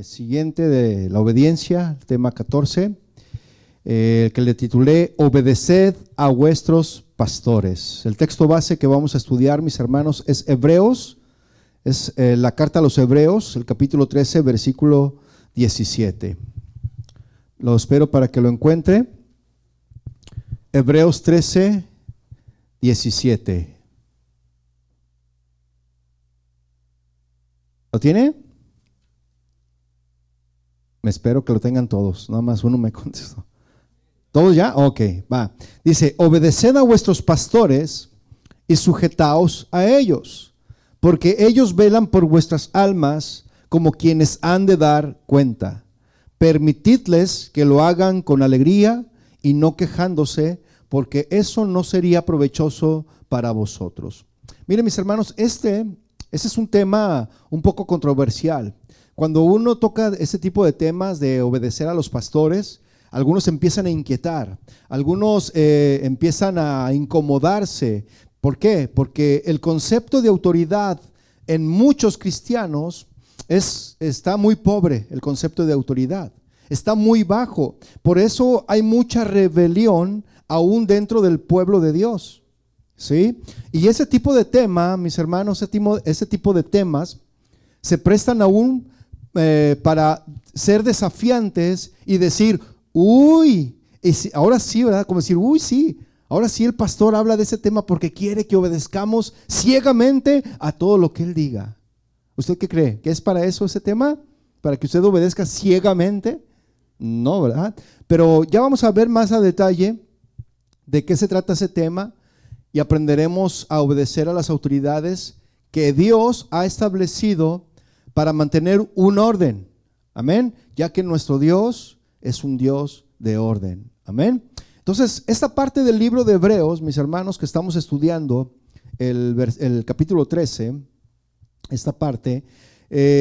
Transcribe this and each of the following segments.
Siguiente de la obediencia, tema 14, que le titulé Obedeced a vuestros pastores. El texto base que vamos a estudiar, mis hermanos, es Hebreos, es la carta a los Hebreos, el capítulo 13, versículo 17. Lo espero para que lo encuentre. Hebreos 13, 17. ¿Lo tiene? Me espero que lo tengan todos. Nada más uno me contestó. ¿Todos ya? Ok, va. Dice, obedeced a vuestros pastores y sujetaos a ellos, porque ellos velan por vuestras almas como quienes han de dar cuenta. Permitidles que lo hagan con alegría y no quejándose, porque eso no sería provechoso para vosotros. Miren, mis hermanos, este es un tema un poco controversial. Cuando uno toca ese tipo de temas de obedecer a los pastores, algunos empiezan a inquietar, algunos empiezan a incomodarse. ¿Por qué? Porque el concepto de autoridad en muchos cristianos está muy pobre, el concepto de autoridad. Está muy bajo. Por eso hay mucha rebelión aún dentro del pueblo de Dios. ¿Sí? Y ese tipo de tema, mis hermanos, ese tipo de temas se prestan aún para ser desafiantes y decir, uy, ahora sí, ¿verdad? Como decir, uy, sí, ahora sí el pastor habla de ese tema porque quiere que obedezcamos ciegamente a todo lo que él diga. ¿Usted qué cree? ¿Que es para eso ese tema? ¿Para que usted obedezca ciegamente? No, ¿verdad? Pero ya vamos a ver más a detalle de qué se trata ese tema y aprenderemos a obedecer a las autoridades que Dios ha establecido para mantener un orden, amén, ya que nuestro Dios es un Dios de orden, amén. Entonces, esta parte del libro de Hebreos, mis hermanos, que estamos estudiando, el capítulo 13, esta parte,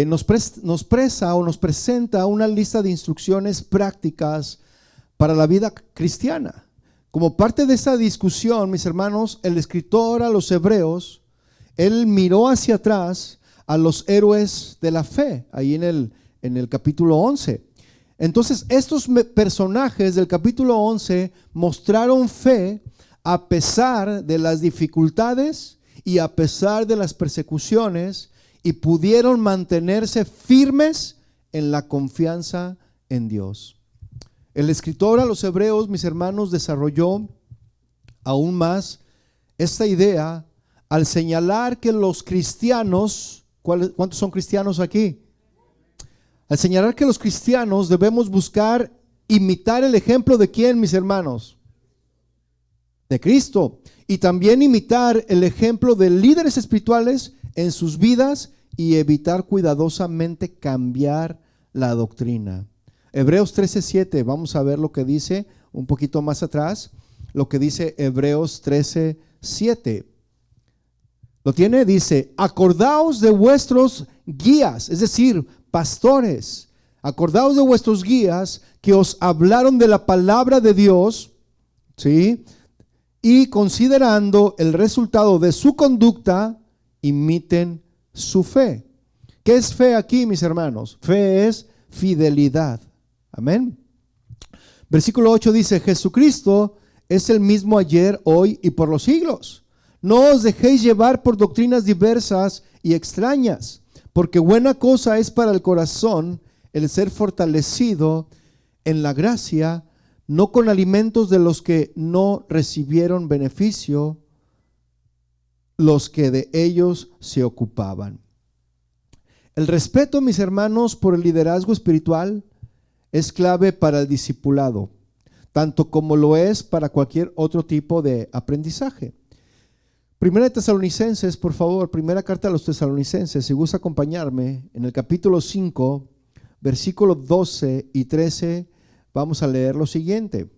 nos presenta una lista de instrucciones prácticas para la vida cristiana. Como parte de esa discusión, mis hermanos, el escritor a los Hebreos, él miró hacia atrás a los héroes de la fe, ahí en el capítulo 11. Entonces, estos personajes del capítulo 11 mostraron fe a pesar de las dificultades y a pesar de las persecuciones, y pudieron mantenerse firmes en la confianza en Dios. El escritor a los Hebreos, mis hermanos, desarrolló aún más esta idea al señalar que los cristianos, ¿cuántos son cristianos aquí? Al señalar que los cristianos debemos buscar imitar el ejemplo de ¿quién, mis hermanos? De Cristo. Y también imitar el ejemplo de líderes espirituales en sus vidas y evitar cuidadosamente cambiar la doctrina. Hebreos 13:7, vamos a ver lo que dice un poquito más atrás, lo que dice Hebreos 13:7. ¿Lo tiene? Dice, acordaos de vuestros guías, es decir, pastores, acordaos de vuestros guías que os hablaron de la palabra de Dios, ¿sí? Y considerando el resultado de su conducta, imiten su fe. ¿Qué es fe aquí, mis hermanos? Fe es fidelidad. Amén. Versículo 8 dice, Jesucristo es el mismo ayer, hoy y por los siglos. No os dejéis llevar por doctrinas diversas y extrañas, porque buena cosa es para el corazón el ser fortalecido en la gracia, no con alimentos de los que no recibieron beneficio los que de ellos se ocupaban. El respeto, mis hermanos, por el liderazgo espiritual es clave para el discipulado, tanto como lo es para cualquier otro tipo de aprendizaje. Primera de Tesalonicenses, por favor, primera carta a los Tesalonicenses, si gusta acompañarme, en el capítulo 5, versículos 12 y 13, vamos a leer lo siguiente.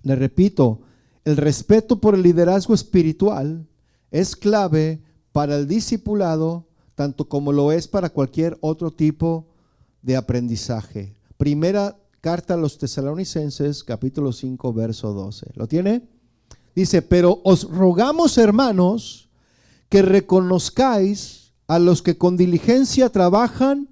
Le repito, el respeto por el liderazgo espiritual es clave para el discipulado, tanto como lo es para cualquier otro tipo de aprendizaje. Primera carta a los Tesalonicenses, capítulo 5, verso 12. ¿Lo tiene? Dice, pero os rogamos, hermanos, que reconozcáis a los que con diligencia trabajan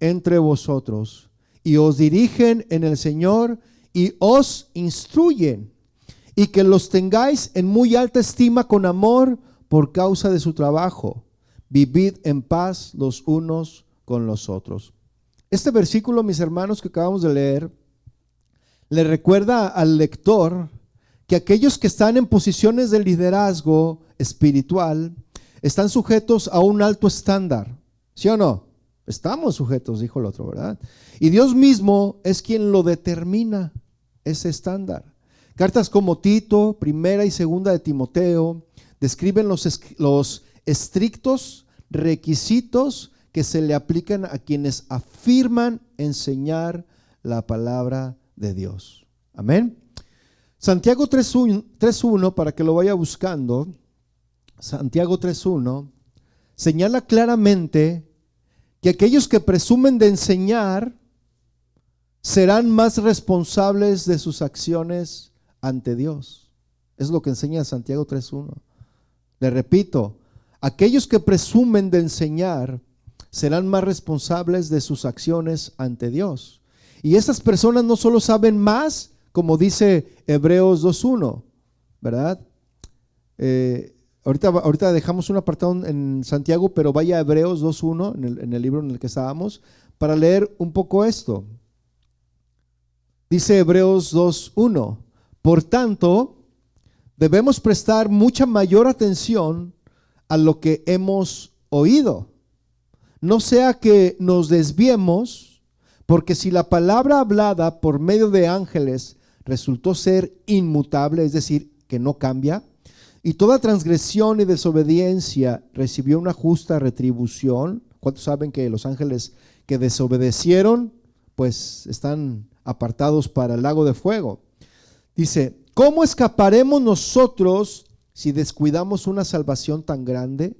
entre vosotros, y os dirigen en el Señor y os instruyen, y que los tengáis en muy alta estima con amor por causa de su trabajo. Vivid en paz los unos con los otros. Este versículo, mis hermanos, que acabamos de leer, le recuerda al lector que aquellos que están en posiciones de liderazgo espiritual están sujetos a un alto estándar. ¿Sí o no? Estamos sujetos, dijo el otro, ¿verdad? Y Dios mismo es quien lo determina, ese estándar. Cartas como Tito, primera y segunda de Timoteo, describen los estrictos requisitos que se le aplican a quienes afirman enseñar la palabra de Dios. Amén. Santiago 3:1, para que lo vaya buscando, Santiago 3:1 señala claramente que aquellos que presumen de enseñar serán más responsables de sus acciones ante Dios. Es lo que enseña Santiago 3:1. Le repito, aquellos que presumen de enseñar serán más responsables de sus acciones ante Dios. Y esas personas no solo saben más, como dice Hebreos 2:1, ¿verdad? Ahorita dejamos un apartado en Santiago, pero vaya a Hebreos 2:1, en el libro en el que estábamos, para leer un poco esto. Dice Hebreos 2:1, por tanto, debemos prestar mucha mayor atención a lo que hemos oído. No sea que nos desviemos, porque si la palabra hablada por medio de ángeles resultó ser inmutable, es decir, que no cambia, y toda transgresión y desobediencia recibió una justa retribución. ¿Cuántos saben que los ángeles que desobedecieron, pues están apartados para el lago de fuego? Dice, ¿cómo escaparemos nosotros si descuidamos una salvación tan grande,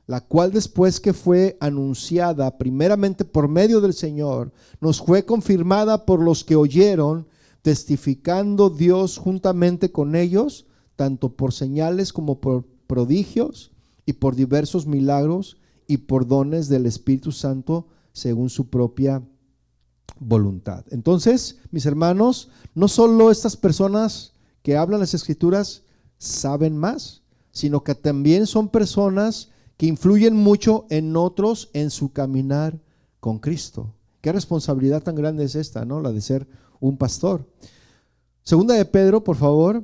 la cual después que fue anunciada primeramente por medio del Señor, nos fue confirmada por los que oyeron, testificando Dios juntamente con ellos, tanto por señales como por prodigios y por diversos milagros y por dones del Espíritu Santo según su propia voluntad? Entonces, mis hermanos, no solo estas personas que hablan las Escrituras saben más, sino que también son personas que influyen mucho en otros en su caminar con Cristo. Qué responsabilidad tan grande es esta, ¿no? La de ser un pastor. Segunda de Pedro, por favor,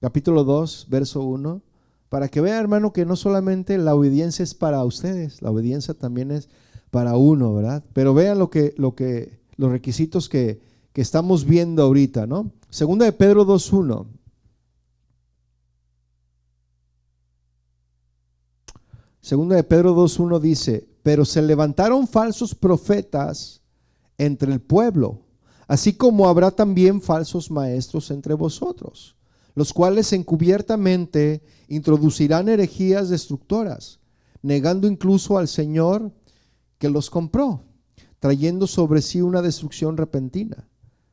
capítulo 2, verso 1, para que vea, hermano, que no solamente la obediencia es para ustedes, la obediencia también es para uno, ¿verdad? Pero vean los requisitos que estamos viendo ahorita, ¿no? Segunda de Pedro 2:1. Segunda de Pedro 2:1 dice, pero se levantaron falsos profetas entre el pueblo, así como habrá también falsos maestros entre vosotros, los cuales encubiertamente introducirán herejías destructoras, negando incluso al Señor que los compró, trayendo sobre sí una destrucción repentina.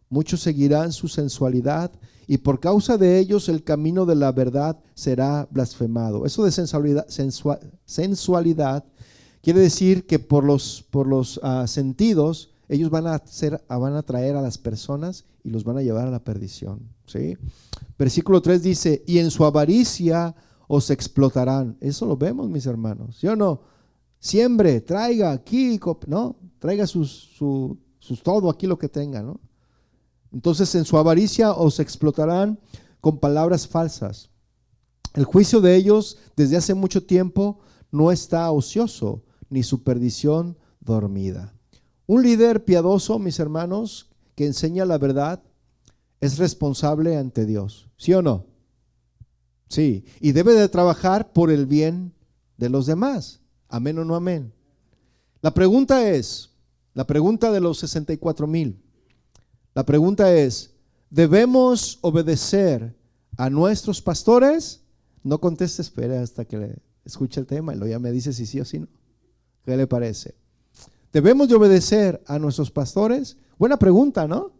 Muchos seguirán su sensualidad y por causa de ellos el camino de la verdad será blasfemado. Eso de sensualidad quiere decir que por los sentidos ellos van a atraer a las personas y los van a llevar a la perdición, ¿sí? Versículo 3 dice, y en su avaricia os explotarán. Eso lo vemos, mis hermanos, ¿sí o no? Siembre, traiga aquí, ¿no? Traiga sus todo aquí lo que tenga, ¿no? Entonces en su avaricia os explotarán con palabras falsas. El juicio de ellos desde hace mucho tiempo no está ocioso, ni su perdición dormida. Un líder piadoso, mis hermanos, que enseña la verdad, es responsable ante Dios, ¿sí o no? Sí, y debe de trabajar por el bien de los demás. ¿Amén o no amén? La pregunta de los 64,000, la pregunta es, ¿debemos obedecer a nuestros pastores? No conteste, espere hasta que escuche el tema y luego ya me dice si sí o si no. ¿Qué le parece? ¿Debemos de obedecer a nuestros pastores? Buena pregunta, ¿no?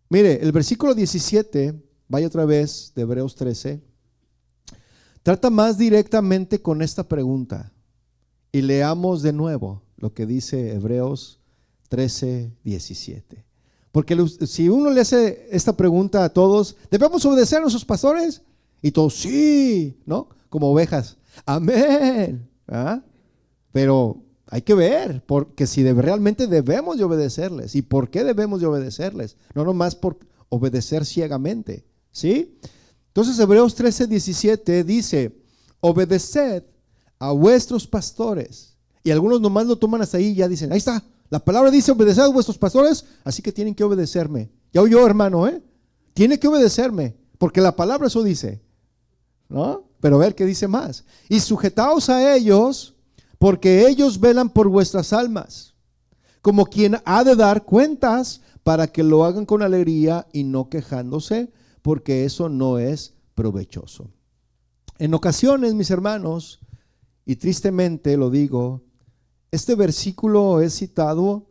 Mire, el versículo 17, vaya otra vez de Hebreos 13, trata más directamente con esta pregunta. Y leamos de nuevo lo que dice Hebreos 13:17. Porque si uno le hace esta pregunta a todos, ¿debemos obedecer a nuestros pastores? Y todos, sí, ¿no? Como ovejas, amén. ¿Ah? Pero hay que ver, porque si realmente debemos de obedecerles. ¿Y por qué debemos de obedecerles? No nomás por obedecer ciegamente, ¿sí? Entonces Hebreos 13:17 dice, obedeced a vuestros pastores. Y algunos nomás lo toman hasta ahí y ya dicen, ahí está, la palabra dice obedeced a vuestros pastores, así que tienen que obedecerme. Ya oyó, hermano, tiene que obedecerme, porque la palabra eso dice, ¿no? Pero a ver qué dice más. Y sujetaos a ellos, porque ellos velan por vuestras almas, como quien ha de dar cuentas, para que lo hagan con alegría y no quejándose, porque eso no es provechoso. En ocasiones, mis hermanos, y tristemente lo digo, este versículo es citado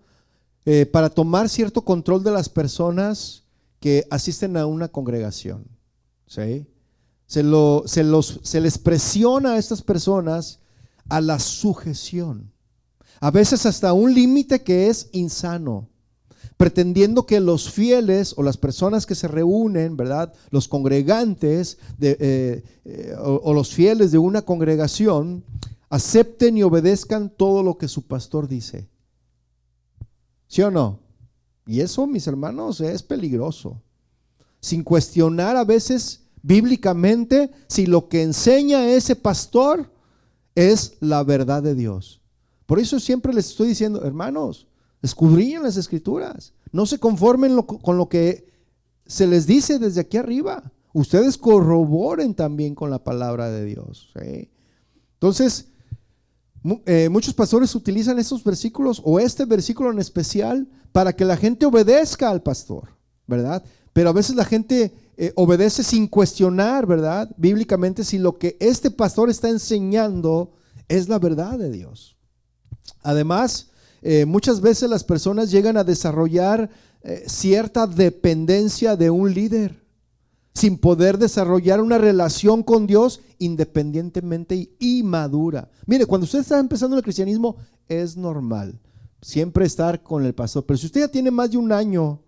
para tomar cierto control de las personas que asisten a una congregación, ¿sí? Se les presiona a estas personas a la sujeción, a veces hasta un límite que es insano, pretendiendo que los fieles o las personas que se reúnen, ¿verdad? Los congregantes o los fieles de una congregación acepten y obedezcan todo lo que su pastor dice. ¿Sí o no? Y eso, mis hermanos, es peligroso. Sin cuestionar a veces bíblicamente si lo que enseña ese pastor es la verdad de Dios. Por eso siempre les estoy diciendo, hermanos, escudriñen las escrituras, no se conformen con lo que se les dice desde aquí arriba. Ustedes corroboren también con la palabra de Dios, ¿sí? Entonces, muchos pastores utilizan estos versículos o este versículo en especial para que la gente obedezca al pastor, ¿verdad? Pero a veces la gente obedece sin cuestionar, ¿verdad? Bíblicamente, si lo que este pastor está enseñando es la verdad de Dios. Además, muchas veces las personas llegan a desarrollar cierta dependencia de un líder, sin poder desarrollar una relación con Dios independientemente y madura. Mire, cuando usted está empezando en el cristianismo, es normal siempre estar con el pastor. Pero si usted ya tiene más de un año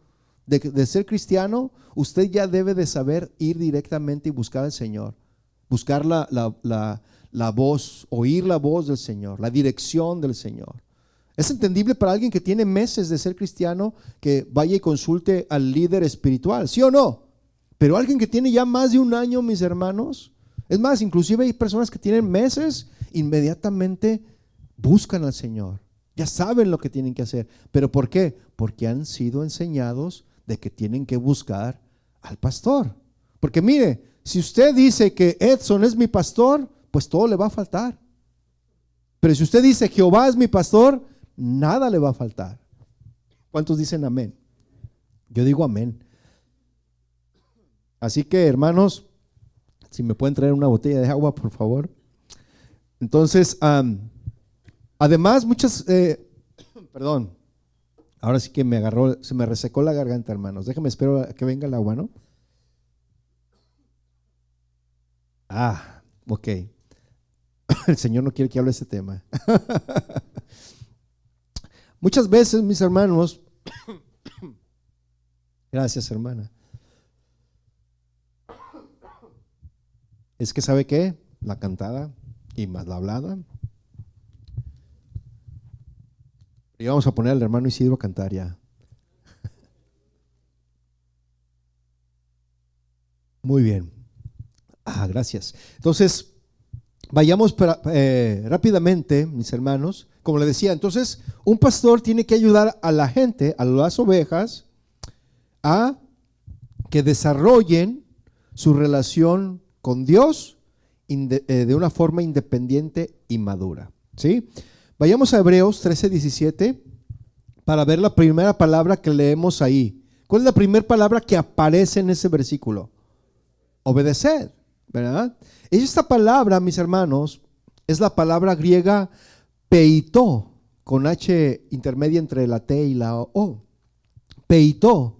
de ser cristiano, usted ya debe de saber ir directamente y buscar al Señor, buscar la voz, oír la voz del Señor, la dirección del Señor. Es entendible para alguien que tiene meses de ser cristiano que vaya y consulte al líder espiritual, ¿sí o no? Pero alguien que tiene ya más de un año, mis hermanos, es más, inclusive hay personas que tienen meses, inmediatamente buscan al Señor, ya saben lo que tienen que hacer. ¿Pero por qué? Porque han sido enseñados de que tienen que buscar al pastor. Porque mire, si usted dice que Edson es mi pastor, pues todo le va a faltar. Pero si usted dice Jehová es mi pastor, nada le va a faltar. ¿Cuántos dicen amén? Yo digo amén. Así que, hermanos, si me pueden traer una botella de agua, por favor. Entonces, además, perdón, ahora sí que se me resecó la garganta, hermanos. Déjame, espero a que venga el agua, ¿no? Ok. El Señor no quiere que hable de ese tema. Muchas veces, mis hermanos, gracias, hermana. Es que, ¿sabe qué? La cantada y más la hablada. Y vamos a poner al hermano Isidro a cantar ya. Muy bien. Gracias. Entonces, vayamos rápidamente, mis hermanos. Como le decía, entonces, un pastor tiene que ayudar a la gente, a las ovejas, a que desarrollen su relación con Dios de una forma independiente y madura, ¿sí? Vayamos a Hebreos 13:17 para ver la primera palabra que leemos ahí. ¿Cuál es la primera palabra que aparece en ese versículo? Obedecer, ¿verdad? Y esta palabra, mis hermanos, es la palabra griega peitó, con H intermedia entre la T y la O. Peitó,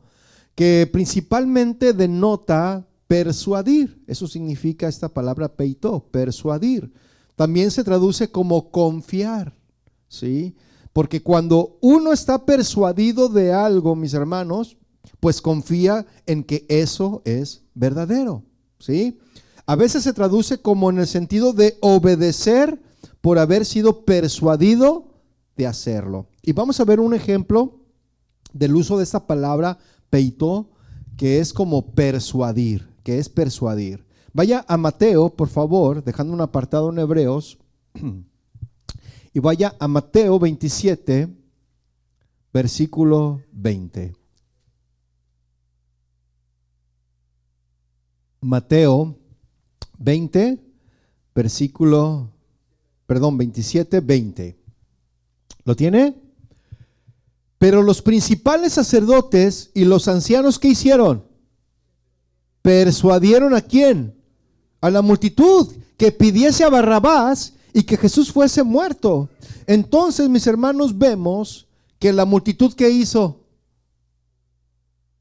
que principalmente denota persuadir. Eso significa esta palabra peitó, persuadir. También se traduce como confiar, ¿sí? Porque cuando uno está persuadido de algo, mis hermanos, pues confía en que eso es verdadero, ¿sí? A veces se traduce como en el sentido de obedecer por haber sido persuadido de hacerlo. Y vamos a ver un ejemplo del uso de esta palabra peitó, que es como persuadir, que es persuadir. Vaya a Mateo, por favor, dejando un apartado en Hebreos, y vaya a Mateo 27, versículo 20. Mateo 27, 20. ¿Lo tiene? Pero los principales sacerdotes y los ancianos, ¿qué hicieron? Persuadieron ¿a quién? A la multitud que pidiese a Barrabás y que Jesús fuese muerto. Entonces, mis hermanos, vemos que la multitud, ¿qué hizo?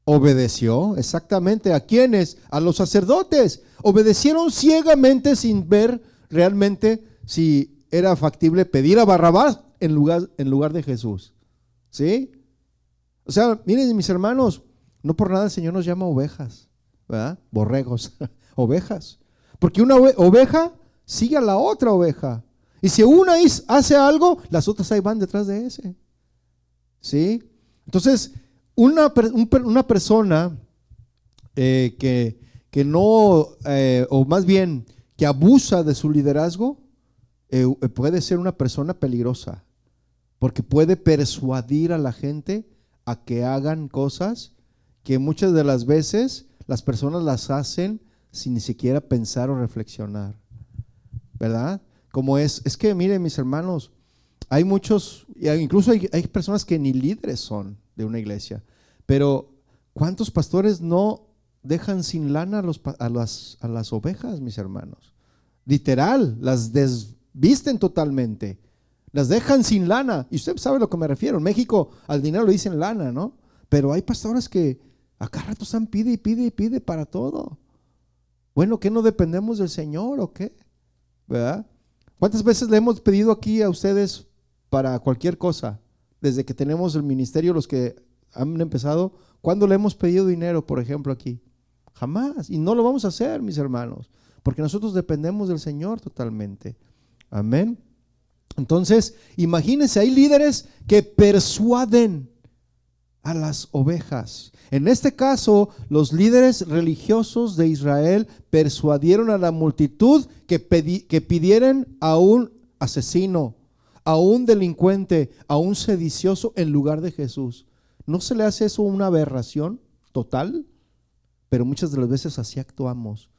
Obedeció, exactamente. ¿A quiénes? A los sacerdotes. Obedecieron ciegamente sin ver realmente si era factible pedir a Barrabás en lugar de Jesús. ¿Sí? O sea, miren, mis hermanos, no por nada el Señor nos llama ovejas, ¿verdad? Borregos, ovejas. Porque una oveja sigue a la otra oveja. Y si una hace algo, las otras ahí van detrás de ese. ¿Sí? Entonces, una persona que no, o más bien que abusa de su liderazgo, puede ser una persona peligrosa, porque puede persuadir a la gente a que hagan cosas que muchas de las veces las personas las hacen sin ni siquiera pensar o reflexionar, ¿verdad? Como es que miren, mis hermanos, hay muchos, incluso hay personas que ni líderes son de una iglesia, pero ¿cuántos pastores no dejan sin lana a las ovejas, mis hermanos? Literal, las desvisten totalmente, las dejan sin lana. Y usted sabe a lo que me refiero. En México al dinero le dicen lana, ¿no? Pero hay pastores que a cada rato están pide y pide y pide para todo. Bueno, ¿qué no dependemos del Señor o qué? ¿Verdad? ¿Cuántas veces le hemos pedido aquí a ustedes para cualquier cosa? Desde que tenemos el ministerio, los que han empezado, ¿cuándo le hemos pedido dinero, por ejemplo, aquí? Jamás. Y no lo vamos a hacer, mis hermanos, porque nosotros dependemos del Señor totalmente. Amén. Entonces, imagínense, hay líderes que persuaden a las ovejas. En este caso, los líderes religiosos de Israel persuadieron a la multitud que pidieran a un asesino, a un delincuente, a un sedicioso en lugar de Jesús. ¿No se le hace eso una aberración total? Pero muchas de las veces así actuamos.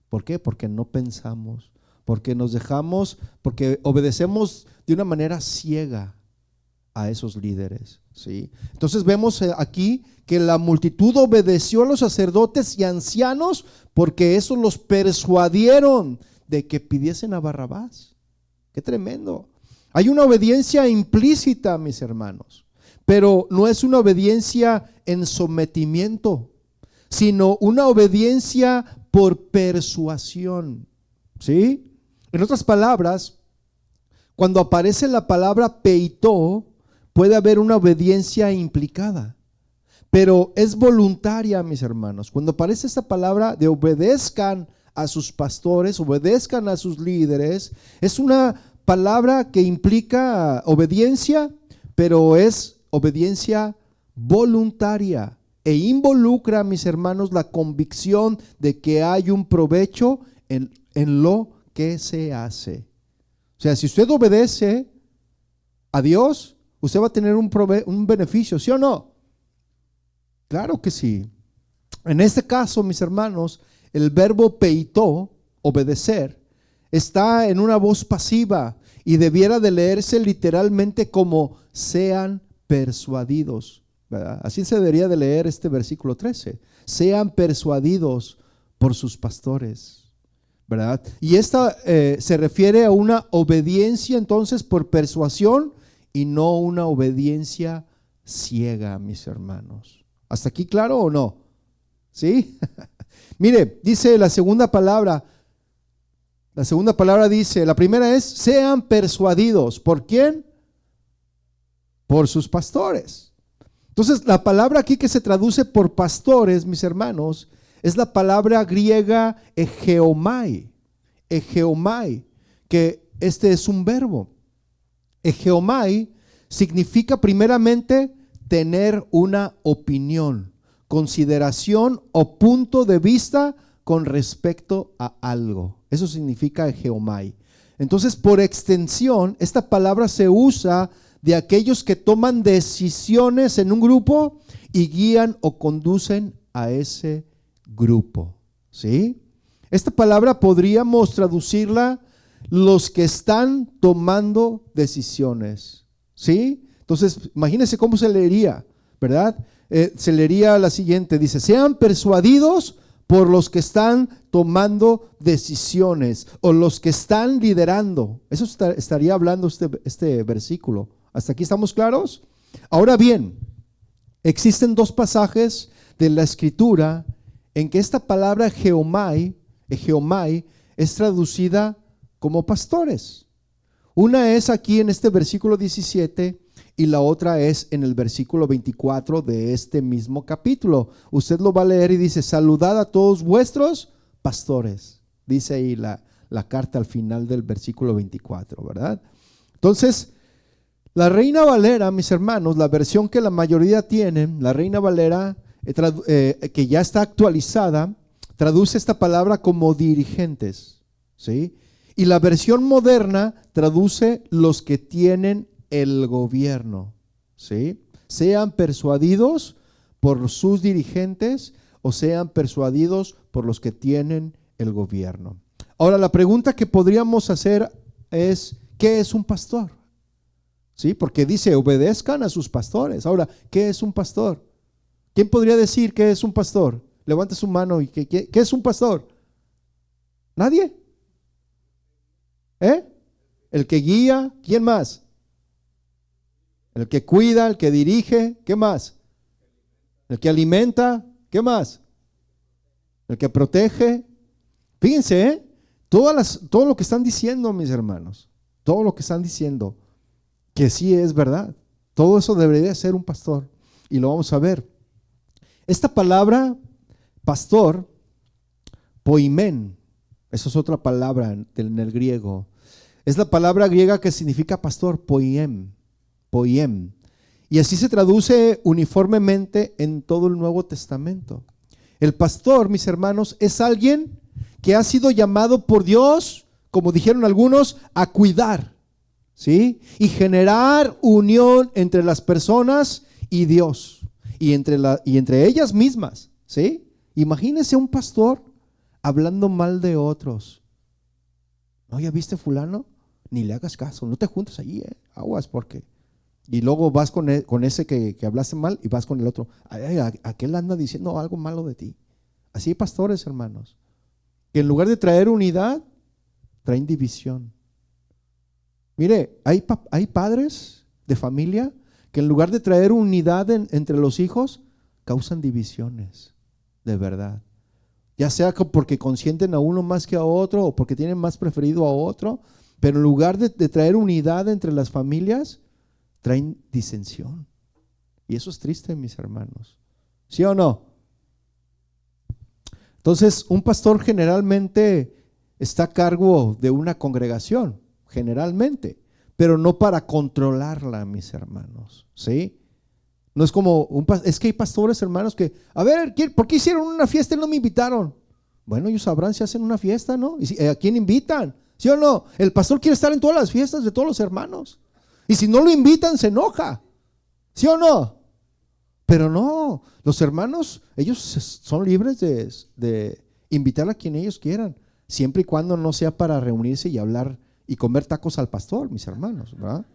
¿Por qué? Porque no pensamos, porque nos dejamos, porque obedecemos de una manera ciega a esos líderes, ¿sí? Entonces vemos aquí que la multitud obedeció a los sacerdotes y ancianos porque esos los persuadieron de que pidiesen a Barrabás. ¡Qué tremendo! Hay una obediencia implícita, mis hermanos, pero no es una obediencia en sometimiento, sino una obediencia por persuasión, ¿sí? En otras palabras, cuando aparece la palabra peitó, puede haber una obediencia implicada, pero es voluntaria, mis hermanos. Cuando aparece esta palabra de obedezcan a sus pastores, obedezcan a sus líderes, es una palabra que implica obediencia, pero es obediencia voluntaria e involucra, mis hermanos, la convicción de que hay un provecho en lo que se hace. O sea, si usted obedece a Dios, usted va a tener un beneficio, ¿sí o no? Claro que sí. En este caso, mis hermanos, el verbo peitó, obedecer, está en una voz pasiva y debiera de leerse literalmente como sean persuadidos, ¿verdad? Así se debería de leer este versículo 13. Sean persuadidos por sus pastores, ¿verdad? Y esta se refiere a una obediencia entonces por persuasión y no una obediencia ciega, mis hermanos. ¿Hasta aquí claro o no? ¿Sí? Mire, dice la segunda palabra. La segunda palabra dice, la primera es sean persuadidos. ¿Por quién? por sus pastores. Entonces, la palabra aquí que se traduce por pastores, mis hermanos, es la palabra griega egeomai. Egeomai, que este es un verbo. Egeomai significa primeramente tener una opinión, consideración o punto de vista con respecto a algo. Eso significa egeomai. Entonces, por extensión, esta palabra se usa de aquellos que toman decisiones en un grupo y guían o conducen a ese grupo. ¿Sí? Esta palabra podríamos traducirla los que están tomando decisiones. ¿Sí? Entonces, imagínense cómo se leería, ¿verdad? Se leería la siguiente, dice: sean persuadidos por los que están tomando decisiones o los que están liderando. Eso estaría hablando este versículo. ¿Hasta aquí estamos claros? Ahora bien, existen dos pasajes de la Escritura en que esta palabra egeomai es traducida como pastores. Una es aquí en este versículo 17 y la otra es en el versículo 24 de este mismo capítulo. Usted lo va a leer y dice: saludad a todos vuestros pastores. Dice ahí la carta al final del versículo 24, ¿verdad? Entonces, la Reina Valera, mis hermanos, la versión que la mayoría tienen, la Reina Valera, que ya está actualizada, traduce esta palabra como dirigentes, ¿sí? Y la versión moderna traduce los que tienen el gobierno, ¿sí? Sean persuadidos por sus dirigentes o sean persuadidos por los que tienen el gobierno. Ahora, la pregunta que podríamos hacer es: ¿qué es un pastor? ¿Sí? Porque dice: obedezcan a sus pastores. Ahora, ¿qué es un pastor? ¿Quién podría decir qué es un pastor? Levante su mano. ¿Y qué es un pastor? ¿Nadie? El que guía. ¿Quién más? El que cuida, el que dirige. ¿Qué más? El que alimenta. ¿Qué más? El que protege. Fíjense, todo lo que están diciendo, mis hermanos, todo lo que están diciendo, que sí es verdad. Todo eso debería ser un pastor. Y lo vamos a ver. Esta palabra pastor, poimen, esa es otra palabra en el griego. Es la palabra griega que significa pastor, poiem. Y así se traduce uniformemente en todo el Nuevo Testamento. El pastor, mis hermanos, es alguien que ha sido llamado por Dios, como dijeron algunos, a cuidar, ¿sí? Y generar unión entre las personas y Dios, y entre ellas mismas, ¿sí? Imagínese un pastor hablando mal de otros. ¿No, ya viste fulano? Ni le hagas caso, no te juntes allí, aguas, porque... Y luego vas con ese que hablaste mal y vas con el otro. Aquel anda diciendo algo malo de ti. Así hay pastores, hermanos, que en lugar de traer unidad, traen división. Mire, hay padres de familia que en lugar de traer unidad entre los hijos, causan divisiones, de verdad. Ya sea porque consienten a uno más que a otro o porque tienen más preferido a otro, pero en lugar de traer unidad entre las familias, traen disensión. Y eso es triste, mis hermanos. ¿Sí o no? Entonces, un pastor generalmente está a cargo de una congregación, generalmente, pero no para controlarla, mis hermanos, ¿sí? No es como es que hay pastores, hermanos, que, a ver, ¿por qué hicieron una fiesta y no me invitaron? Bueno, ellos sabrán si hacen una fiesta, ¿no? ¿Y a quién invitan? ¿Sí o no? El pastor quiere estar en todas las fiestas de todos los hermanos. Y si no lo invitan, se enoja. ¿Sí o no? Pero no, los hermanos, ellos son libres de invitar a quien ellos quieran, siempre y cuando no sea para reunirse y hablar y comer tacos al pastor, mis hermanos, ¿verdad?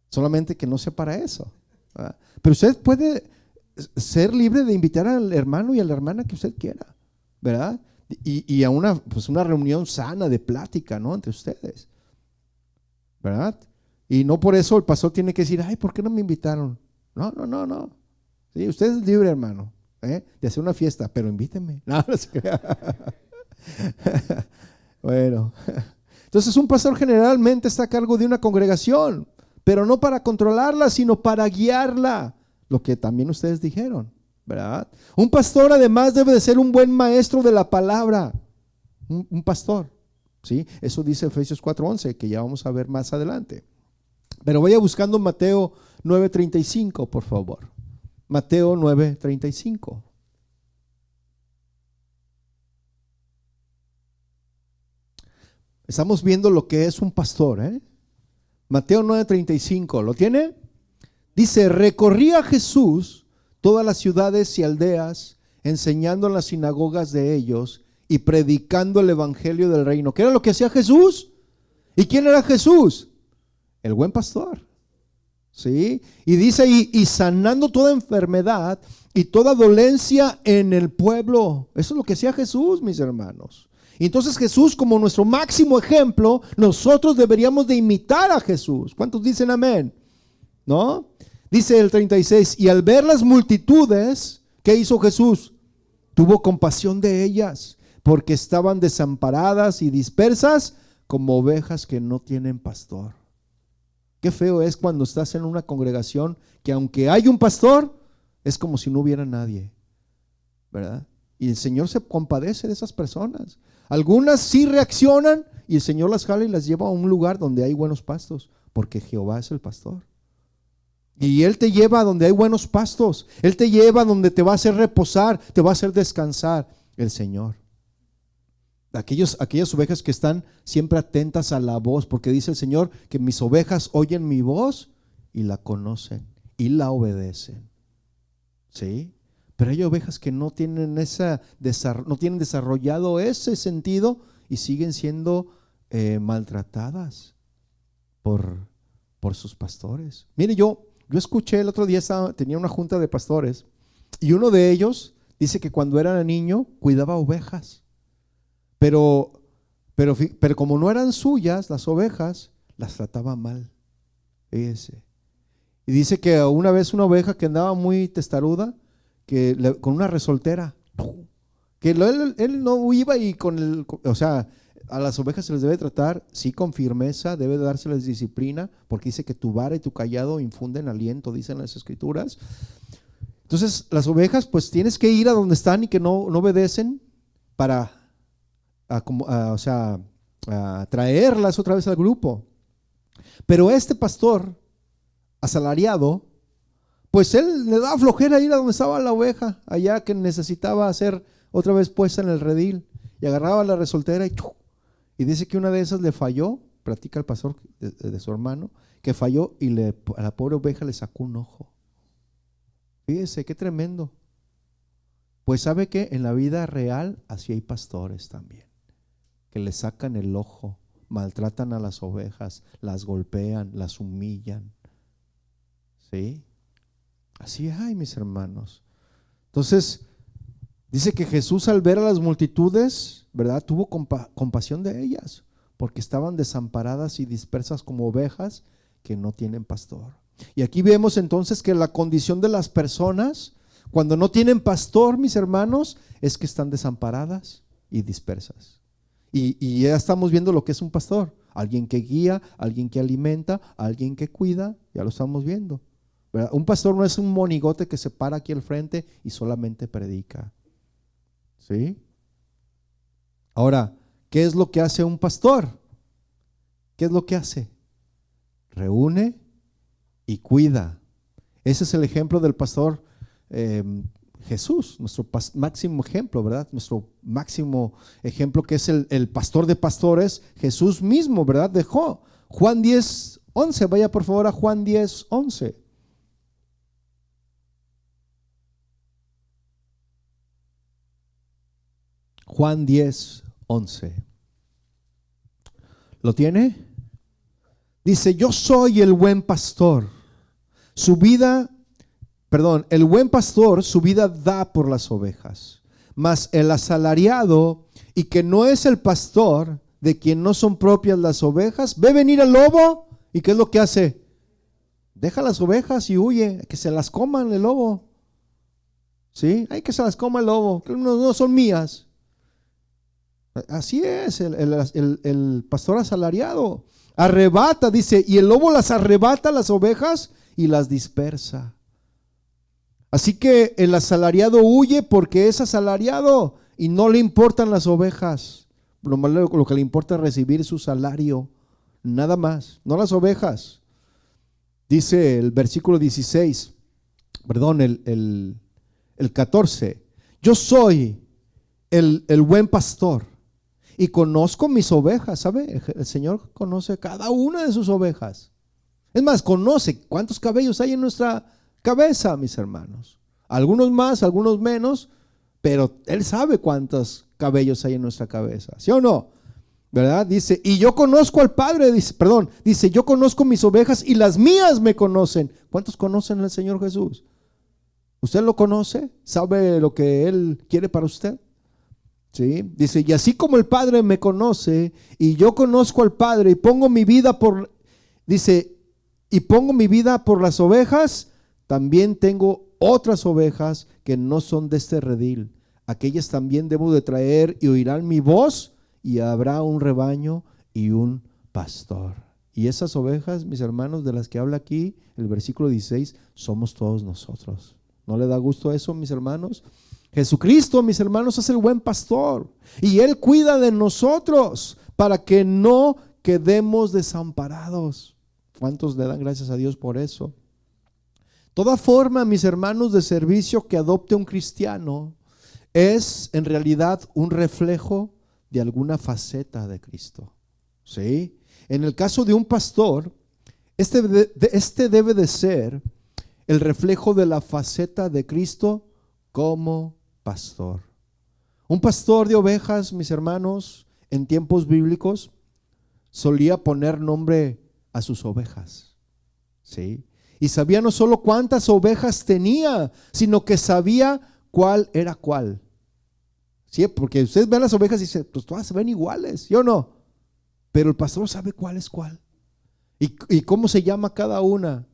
Solamente que no sea para eso, ¿verdad? Pero usted puede ser libre de invitar al hermano y a la hermana que usted quiera, ¿verdad? Y a una reunión sana de plática, ¿no? Entre ustedes, ¿verdad? Y no por eso el pastor tiene que decir: ay, ¿por qué no me invitaron? No. Sí, usted es libre, hermano, de hacer una fiesta, pero invíteme. No se crea. Bueno, entonces un pastor generalmente está a cargo de una congregación, pero no para controlarla, sino para guiarla, lo que también ustedes dijeron, ¿verdad? Un pastor además debe de ser un buen maestro de la palabra, un pastor, ¿sí? Eso dice Efesios 4:11, que ya vamos a ver más adelante. Pero vaya buscando Mateo 9:35, por favor. Mateo 9:35. Estamos viendo lo que es un pastor, ¿eh? Mateo 9:35, ¿lo tiene? Dice, recorría Jesús todas las ciudades y aldeas, enseñando en las sinagogas de ellos y predicando el evangelio del reino. ¿Qué era lo que hacía Jesús? ¿Y quién era Jesús? El buen pastor, ¿sí? Y dice, y sanando toda enfermedad y toda dolencia en el pueblo. Eso es lo que hacía Jesús, mis hermanos. Y entonces Jesús, como nuestro máximo ejemplo, nosotros deberíamos de imitar a Jesús. ¿Cuántos dicen amén? ¿No? Dice el 36, y al ver las multitudes, ¿qué hizo Jesús? Tuvo compasión de ellas, porque estaban desamparadas y dispersas como ovejas que no tienen pastor. Qué feo es cuando estás en una congregación que aunque hay un pastor, es como si no hubiera nadie, ¿verdad? Y el Señor se compadece de esas personas. Algunas sí reaccionan y el Señor las jala y las lleva a un lugar donde hay buenos pastos, porque Jehová es el pastor. Y Él te lleva a donde hay buenos pastos. Él te lleva a donde te va a hacer reposar, te va a hacer descansar el Señor. Aquellas ovejas que están siempre atentas a la voz, porque dice el Señor que mis ovejas oyen mi voz y la conocen y la obedecen. ¿Sí? Pero hay ovejas que no tienen no tienen desarrollado ese sentido y siguen siendo maltratadas por sus pastores. Mire, yo escuché el otro día, tenía una junta de pastores y uno de ellos dice que cuando era niño cuidaba ovejas, pero como no eran suyas las ovejas, las trataba mal. Fíjese. Y dice que una vez una oveja que andaba muy testaruda, con una resoltera, que él no iba y o sea, a las ovejas se les debe tratar, sí, con firmeza, debe dárseles disciplina, porque dice que tu vara y tu callado infunden aliento, dicen las escrituras. Entonces, las ovejas, pues tienes que ir a donde están y que no obedecen para, o sea, a traerlas otra vez al grupo. Pero este pastor asalariado, pues él le daba flojera ir a donde estaba la oveja, allá que necesitaba ser otra vez puesta en el redil, y agarraba la resoltera y dice que una de esas le falló. Platica el pastor de su hermano, que falló y a la pobre oveja le sacó un ojo. Fíjese, qué tremendo. Pues sabe que en la vida real así hay pastores también, que le sacan el ojo, maltratan a las ovejas, las golpean, las humillan. ¿Sí? Así hay, mis hermanos. Entonces, dice que Jesús al ver a las multitudes, ¿verdad? Tuvo compasión de ellas, porque estaban desamparadas y dispersas como ovejas que no tienen pastor. Y aquí vemos entonces que la condición de las personas, cuando no tienen pastor, mis hermanos, es que están desamparadas y dispersas. Y ya estamos viendo lo que es un pastor: alguien que guía, alguien que alimenta, alguien que cuida. Ya lo estamos viendo, ¿verdad? Un pastor no es un monigote que se para aquí al frente y solamente predica. ¿Sí? Ahora, ¿qué es lo que hace un pastor? ¿Qué es lo que hace? Reúne y cuida. Ese es el ejemplo del pastor Jesús, nuestro máximo ejemplo, ¿verdad? Nuestro máximo ejemplo, que es el pastor de pastores, Jesús mismo, ¿verdad? Dejó. Juan 10:11, vaya por favor a Juan 10:11. Juan 10:11. ¿Lo tiene? Dice: yo soy el buen pastor. El buen pastor su vida da por las ovejas. Mas el asalariado, y que no es el pastor, de quien no son propias las ovejas, ve venir al lobo, ¿y qué es lo que hace? Deja las ovejas y huye, que se las coman el lobo. ¿Sí? Hay que se las coma el lobo, que no son mías. Así es el pastor asalariado. Arrebata, dice, y el lobo las arrebata las ovejas y las dispersa. Así que el asalariado huye porque es asalariado y no le importan las ovejas. Lo que le importa es recibir su salario, nada más, no las ovejas. Dice el versículo 16, perdón, el 14. Yo soy el buen pastor y conozco mis ovejas, ¿sabe? El Señor conoce cada una de sus ovejas. Es más, conoce cuántos cabellos hay en nuestra cabeza, mis hermanos. Algunos más, algunos menos, pero Él sabe cuántos cabellos hay en nuestra cabeza, ¿sí o no? ¿Verdad? Dice, y yo conozco al Padre, dice, yo conozco mis ovejas y las mías me conocen. ¿Cuántos conocen al Señor Jesús? ¿Usted lo conoce? ¿Sabe lo que Él quiere para usted? ¿Sí? Dice, y así como el Padre me conoce y yo conozco al Padre y pongo mi vida por, dice, y pongo mi vida por las ovejas, también tengo otras ovejas que no son de este redil. Aquellas también debo de traer y oirán mi voz y habrá un rebaño y un pastor. Y esas ovejas, mis hermanos, de las que habla aquí el versículo 16, somos todos nosotros. ¿No le da gusto eso, mis hermanos? Jesucristo, mis hermanos, es el buen pastor y Él cuida de nosotros para que no quedemos desamparados. ¿Cuántos le dan gracias a Dios por eso? Toda forma, mis hermanos, de servicio que adopte un cristiano es en realidad un reflejo de alguna faceta de Cristo. ¿Sí? En el caso de un pastor, este debe de ser el reflejo de la faceta de Cristo como pastor. Un pastor de ovejas, mis hermanos, en tiempos bíblicos, solía poner nombre a sus ovejas. ¿Sí? Y sabía no solo cuántas ovejas tenía, sino que sabía cuál era cuál. ¿Sí? Porque ustedes ven las ovejas y dicen, pues todas se ven iguales, ¿sí o no? Pero el pastor sabe cuál es cuál. Y cómo se llama cada una.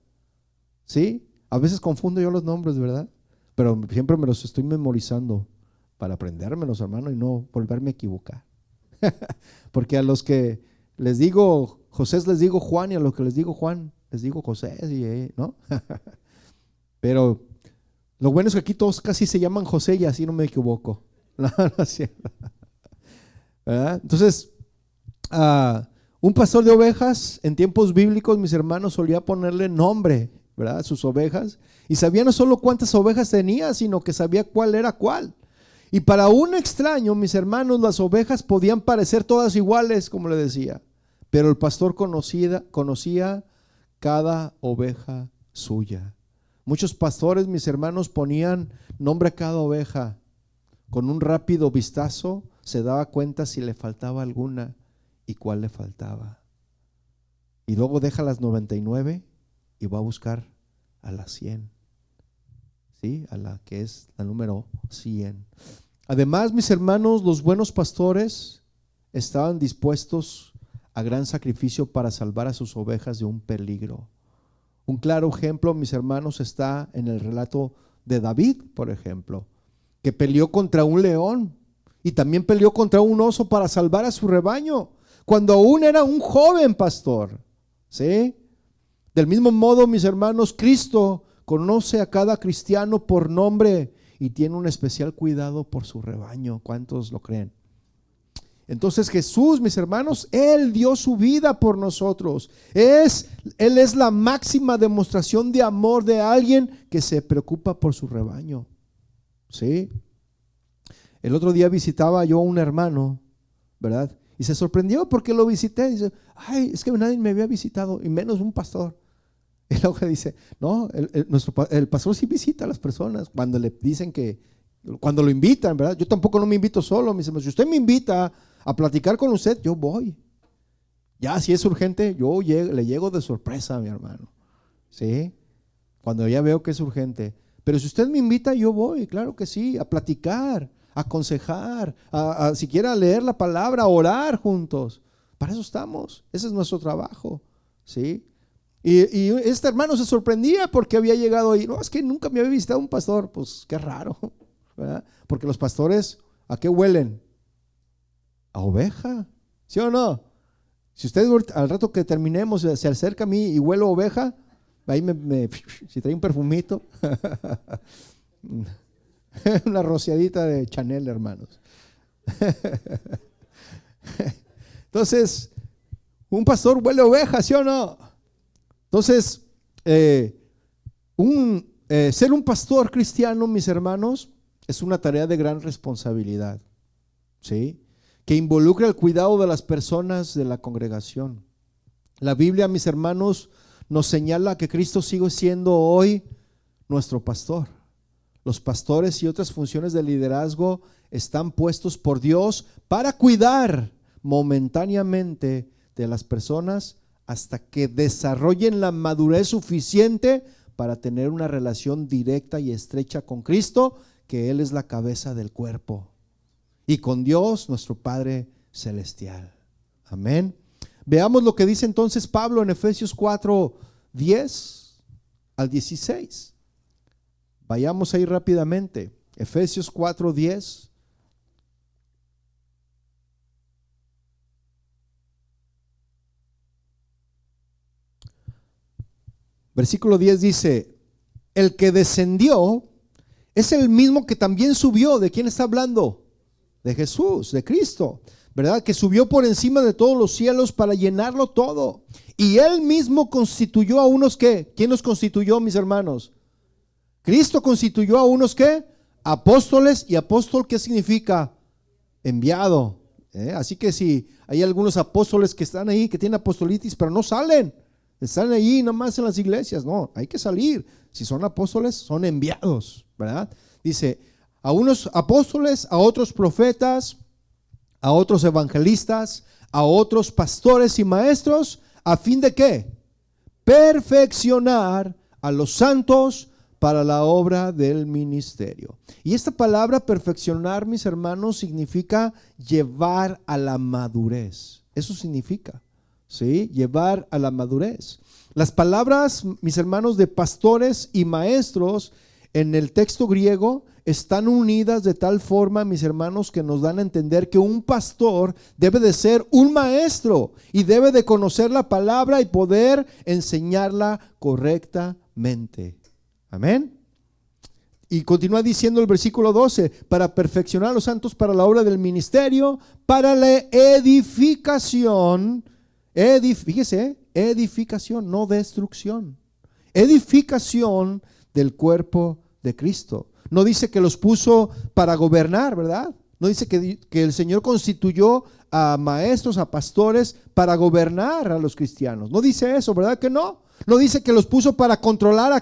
¿Sí? A veces confundo yo los nombres, ¿verdad? Pero siempre me los estoy memorizando para aprendérmelos, hermano, y no volverme a equivocar. Porque a los que les digo José les digo Juan, y a los que les digo Juan les digo José, ¿no? Pero lo bueno es que aquí todos casi se llaman José y así no me equivoco. No, no es cierto. ¿Verdad? Entonces, un pastor de ovejas en tiempos bíblicos, mis hermanos, solía ponerle nombre, ¿verdad? Sus ovejas, y sabía no solo cuántas ovejas tenía, sino que sabía cuál era cuál. Y para un extraño, mis hermanos, las ovejas podían parecer todas iguales, como le decía, pero el pastor conocía cada oveja suya. Muchos pastores, mis hermanos, ponían nombre a cada oveja. Con un rápido vistazo se daba cuenta si le faltaba alguna y cuál le faltaba. Y luego deja las 99 y va a buscar a la 100. ¿Sí? A la que es la número 100. Además, mis hermanos, los buenos pastores estaban dispuestos a gran sacrificio para salvar a sus ovejas de un peligro. Un claro ejemplo, mis hermanos, está en el relato de David, por ejemplo, que peleó contra un león y también peleó contra un oso para salvar a su rebaño, cuando aún era un joven pastor. ¿Sí? Del mismo modo, mis hermanos, Cristo conoce a cada cristiano por nombre y tiene un especial cuidado por su rebaño. ¿Cuántos lo creen? Entonces Jesús, mis hermanos, Él dio su vida por nosotros. Él es la máxima demostración de amor de alguien que se preocupa por su rebaño. ¿Sí? El otro día visitaba yo a un hermano, ¿verdad? Y se sorprendió porque lo visité. Dice, ay, es que nadie me había visitado, y menos un pastor. Y luego dice, no, el pastor sí visita a las personas cuando le dicen cuando lo invitan, ¿verdad? Yo tampoco no me invito solo, mis hermanos. Si usted me invita a platicar con usted, yo voy. Ya si es urgente, le llego de sorpresa a mi hermano. ¿Sí? Cuando ya veo que es urgente. Pero si usted me invita, yo voy, claro que sí, a platicar, a aconsejar, a siquiera a leer la palabra, a orar juntos. Para eso estamos. Ese es nuestro trabajo. ¿Sí? Y este hermano se sorprendía porque había llegado ahí. No, es que nunca me había visitado un pastor. Pues qué raro, ¿verdad? Porque los pastores, ¿a qué huelen? A oveja, ¿sí o no? Si usted al rato que terminemos se acerca a mí y huelo oveja, ahí si trae un perfumito, una rociadita de Chanel, hermanos. Entonces, un pastor huele oveja, ¿sí o no? Entonces, ser un pastor cristiano, mis hermanos, es una tarea de gran responsabilidad, ¿sí? Que involucra el cuidado de las personas de la congregación. La Biblia, mis hermanos, nos señala que Cristo sigue siendo hoy nuestro pastor. Los pastores y otras funciones de liderazgo están puestos por Dios para cuidar momentáneamente de las personas hasta que desarrollen la madurez suficiente para tener una relación directa y estrecha con Cristo, que Él es la cabeza del cuerpo, y con Dios, nuestro Padre celestial. Amén. Veamos lo que dice entonces Pablo en Efesios 4, 10 al 16. Vayamos ahí rápidamente. Efesios 4, 10. Versículo 10 dice: el que descendió es el mismo que también subió. ¿De quién está hablando? De Jesús, de Cristo, ¿verdad? Que subió por encima de todos los cielos para llenarlo todo. Y Él mismo constituyó a unos que, ¿quién los constituyó, mis hermanos? Cristo constituyó a unos que, apóstoles. ¿Y apóstol qué significa? Enviado. Así que si hay algunos apóstoles que están ahí, que tienen apostolitis, pero no salen, están ahí nomás en las iglesias, no, hay que salir. Si son apóstoles, son enviados, ¿verdad? Dice, a unos apóstoles, a otros profetas, a otros evangelistas, a otros pastores y maestros, ¿a fin de qué? Perfeccionar a los santos para la obra del ministerio. Y esta palabra perfeccionar, mis hermanos, significa llevar a la madurez. Eso significa, ¿sí? Llevar a la madurez. Las palabras, mis hermanos, de pastores y maestros en el texto griego están unidas de tal forma, mis hermanos, que nos dan a entender que un pastor debe de ser un maestro y debe de conocer la palabra y poder enseñarla correctamente. Amén. Y continúa diciendo el versículo 12, para perfeccionar a los santos para la obra del ministerio, para la edificación, fíjese, edificación, no destrucción, edificación del cuerpo de Cristo. No dice que los puso para gobernar, ¿verdad? No dice que el Señor constituyó a maestros, a pastores para gobernar a los cristianos. No dice eso, ¿verdad que no? No dice que los puso para controlar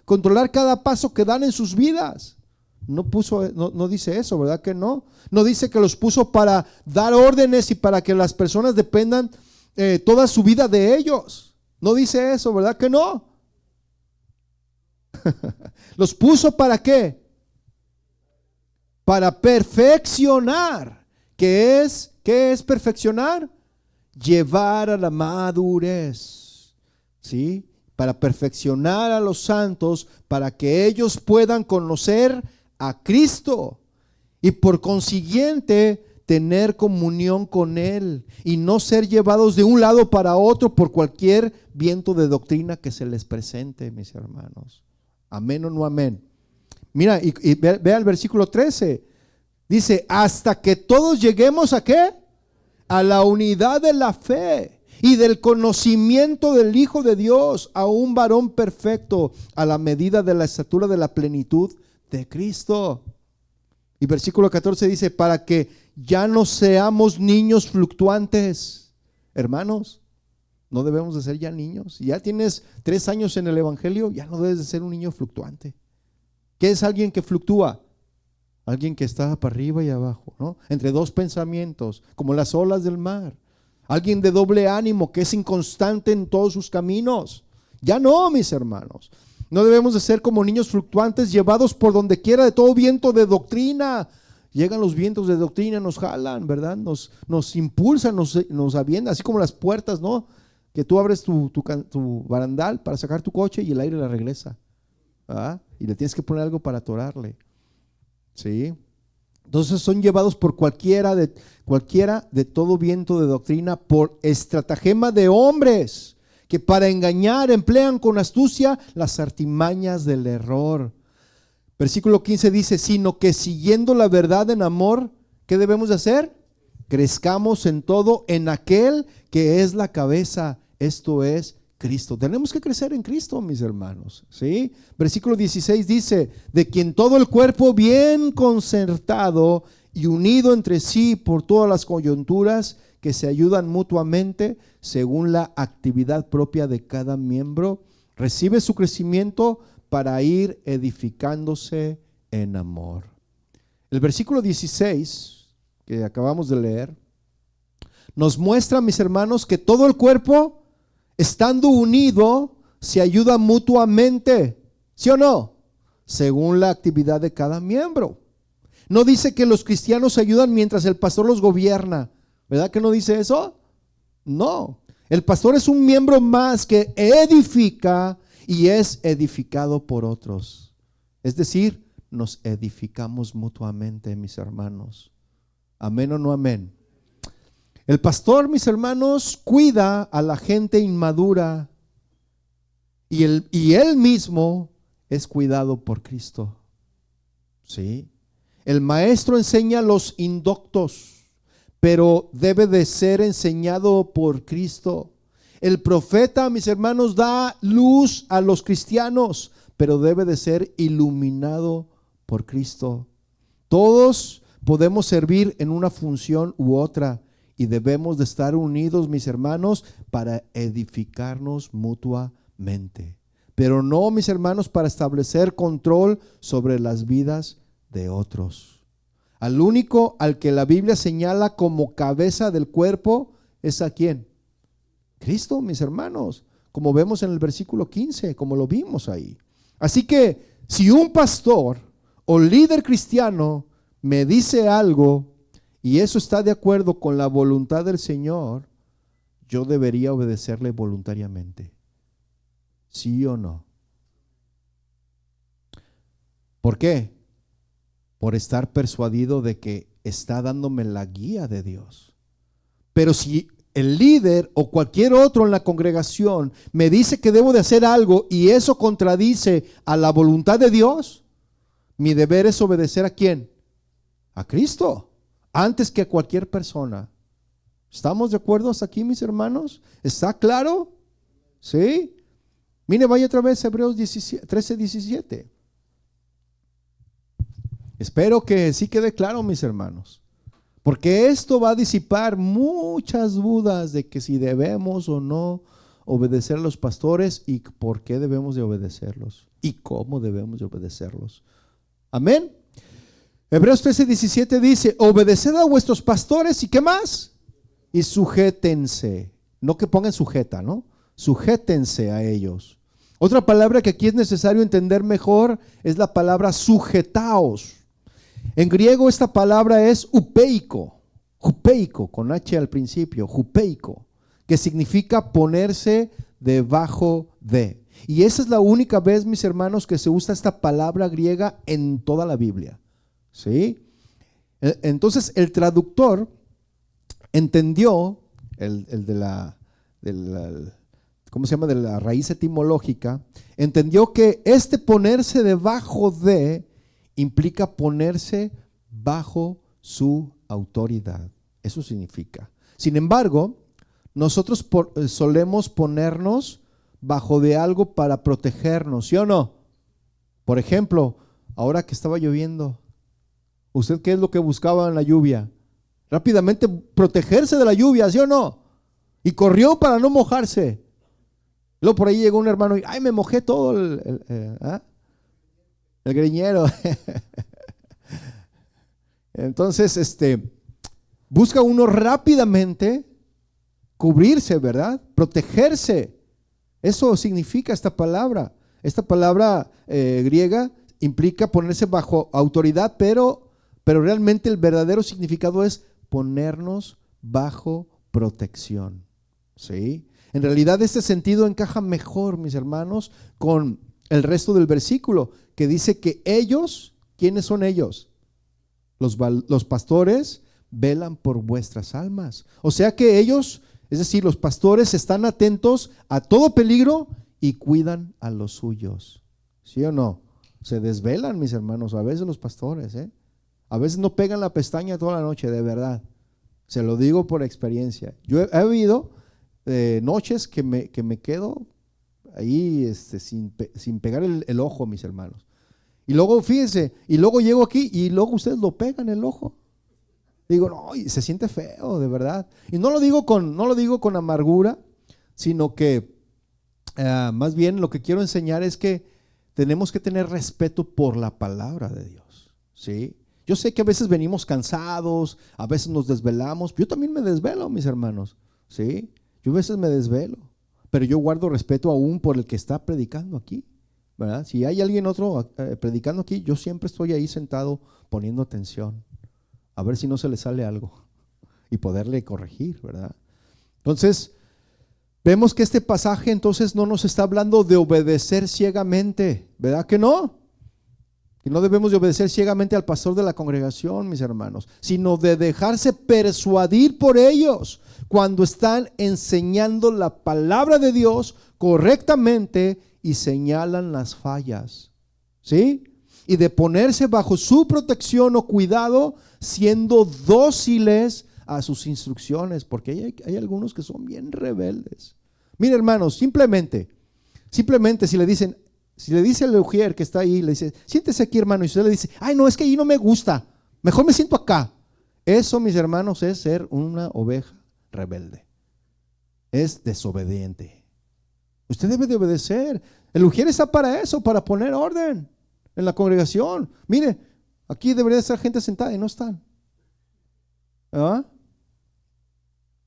controlar cada paso que dan en sus vidas. No dice eso, ¿verdad que no? No dice que los puso para dar órdenes y para que las personas dependan toda su vida de ellos. No dice eso, ¿verdad que no? Los puso ¿para qué? Para perfeccionar. ¿Qué es perfeccionar? Llevar a la madurez, ¿sí? Para perfeccionar a los santos, para que ellos puedan conocer a Cristo y por consiguiente tener comunión con Él y no ser llevados de un lado para otro por cualquier viento de doctrina que se les presente, mis hermanos. Amén o no amén. Mira, y vea el versículo 13. Dice, hasta que todos lleguemos ¿a qué? A la unidad de la fe y del conocimiento del Hijo de Dios, a un varón perfecto, a la medida de la estatura de la plenitud de Cristo. Y versículo 14 dice, para que ya no seamos niños fluctuantes. Hermanos, no debemos de ser ya niños. Si ya tienes 3 años en el evangelio, ya no debes de ser un niño fluctuante. ¿Qué es alguien que fluctúa? Alguien que está para arriba y abajo, ¿no? Entre dos pensamientos, como las olas del mar. Alguien de doble ánimo, que es inconstante en todos sus caminos. Ya no, mis hermanos. No debemos de ser como niños fluctuantes, llevados por donde quiera de todo viento de doctrina. Llegan los vientos de doctrina, nos jalan, ¿verdad? Nos impulsan, nos avientan, así como las puertas, ¿no? Que tú abres tu barandal para sacar tu coche y el aire la regresa, ¿verdad? Y le tienes que poner algo para atorarle, ¿sí? Entonces son llevados por cualquiera de todo viento de doctrina, por estratagema de hombres que para engañar emplean con astucia las artimañas del error. Versículo 15 dice, sino que siguiendo la verdad en amor, ¿qué debemos de hacer? Crezcamos en todo en aquel que es la cabeza, esto es Cristo. Tenemos que crecer en Cristo, mis hermanos, ¿sí? Versículo 16 dice, de quien todo el cuerpo bien concertado y unido entre sí por todas las coyunturas que se ayudan mutuamente según la actividad propia de cada miembro, recibe su crecimiento para ir edificándose en amor. El versículo 16 que acabamos de leer nos muestra, mis hermanos, que todo el cuerpo, estando unido, se ayuda mutuamente, ¿sí o no? Según la actividad de cada miembro. No dice que los cristianos se ayudan mientras el pastor los gobierna, ¿verdad que no dice eso? No, el pastor es un miembro más que edifica y es edificado por otros. Es decir, nos edificamos mutuamente, mis hermanos. ¿Amén o no amén? El pastor, mis hermanos, cuida a la gente inmadura y él mismo es cuidado por Cristo. ¿Sí? El maestro enseña a los indoctos, pero debe de ser enseñado por Cristo. El profeta, mis hermanos, da luz a los cristianos, pero debe de ser iluminado por Cristo. Todos podemos servir en una función u otra y debemos de estar unidos, mis hermanos, para edificarnos mutuamente. Pero no, mis hermanos, para establecer control sobre las vidas de otros. Al único al que la Biblia señala como cabeza del cuerpo es ¿a quién? Cristo, mis hermanos, como vemos en el versículo 15, como lo vimos ahí. Así que si un pastor o líder cristiano me dice algo y eso está de acuerdo con la voluntad del Señor, yo debería obedecerle voluntariamente. ¿Sí o no? ¿Por qué? Por estar persuadido de que está dándome la guía de Dios. Pero si el líder o cualquier otro en la congregación me dice que debo de hacer algo y eso contradice a la voluntad de Dios, mi deber es obedecer ¿a quién? A Cristo, antes que a cualquier persona. ¿Estamos de acuerdo hasta aquí, mis hermanos? ¿Está claro? ¿Sí? Mire, vaya otra vez Hebreos 13:17. Espero que sí quede claro, mis hermanos, porque esto va a disipar muchas dudas de que si debemos o no obedecer a los pastores y por qué debemos de obedecerlos y cómo debemos de obedecerlos. Amén. Hebreos 13:17 dice, obedeced a vuestros pastores y ¿qué más? Y sujétense, no que pongan sujeta, ¿no? Sujétense a ellos. Otra palabra que aquí es necesario entender mejor es la palabra sujetaos. En griego esta palabra es upeico, con H al principio, upeico, que significa ponerse debajo de. Y esa es la única vez, mis hermanos, que se usa esta palabra griega en toda la Biblia. ¿Sí? Entonces el traductor entendió, el de la ¿cómo se llama? De la raíz etimológica, entendió que este ponerse debajo de implica ponerse bajo su autoridad. Eso significa. Sin embargo, nosotros solemos ponernos bajo de algo para protegernos, ¿sí o no? Por ejemplo, ahora que estaba lloviendo, ¿usted qué es lo que buscaba en la lluvia? Rápidamente protegerse de la lluvia, ¿sí o no? Y corrió para no mojarse. Luego por ahí llegó un hermano y ¡ay, me mojé todo el greñero! Entonces, busca uno rápidamente cubrirse, ¿verdad? Protegerse. Eso significa esta palabra. Esta palabra griega implica ponerse bajo autoridad, pero realmente el verdadero significado es ponernos bajo protección. ¿Sí? En realidad este sentido encaja mejor, mis hermanos, con el resto del versículo, que dice que ellos, ¿quiénes son ellos? Los pastores velan por vuestras almas. O sea que ellos, es decir, los pastores están atentos a todo peligro y cuidan a los suyos. ¿Sí o no? Se desvelan, mis hermanos, a veces los pastores, a veces no pegan la pestaña toda la noche, de verdad. Se lo digo por experiencia. Yo he habido noches que me quedo ahí sin pegar el ojo, mis hermanos. Y luego, fíjense, y luego llego aquí y luego ustedes lo pegan el ojo. Digo, no, y se siente feo, de verdad. Y no lo digo con amargura, sino que más bien lo que quiero enseñar es que tenemos que tener respeto por la palabra de Dios, ¿sí? Yo sé que a veces venimos cansados, a veces nos desvelamos. Yo también me desvelo, mis hermanos, ¿sí? Yo a veces me desvelo, pero yo guardo respeto aún por el que está predicando aquí, ¿verdad? Si hay alguien otro predicando aquí, yo siempre estoy ahí sentado poniendo atención, a ver si no se le sale algo y poderle corregir, ¿verdad? Entonces, vemos que este pasaje entonces no nos está hablando de obedecer ciegamente, ¿verdad que no? Que no debemos de obedecer ciegamente al pastor de la congregación, mis hermanos, sino de dejarse persuadir por ellos cuando están enseñando la palabra de Dios correctamente y señalan las fallas, ¿sí? Y de ponerse bajo su protección o cuidado, siendo dóciles a sus instrucciones, porque hay algunos que son bien rebeldes. Mire, hermanos, simplemente si le dice el ujier que está ahí, le dice, siéntese aquí, hermano, y usted le dice, ay, no, es que ahí no me gusta, mejor me siento acá. Eso, mis hermanos, es ser una oveja rebelde, es desobediente. Usted debe de obedecer. El ujier está para eso, para poner orden en la congregación. Mire, aquí debería estar gente sentada y no están. ¿Ah?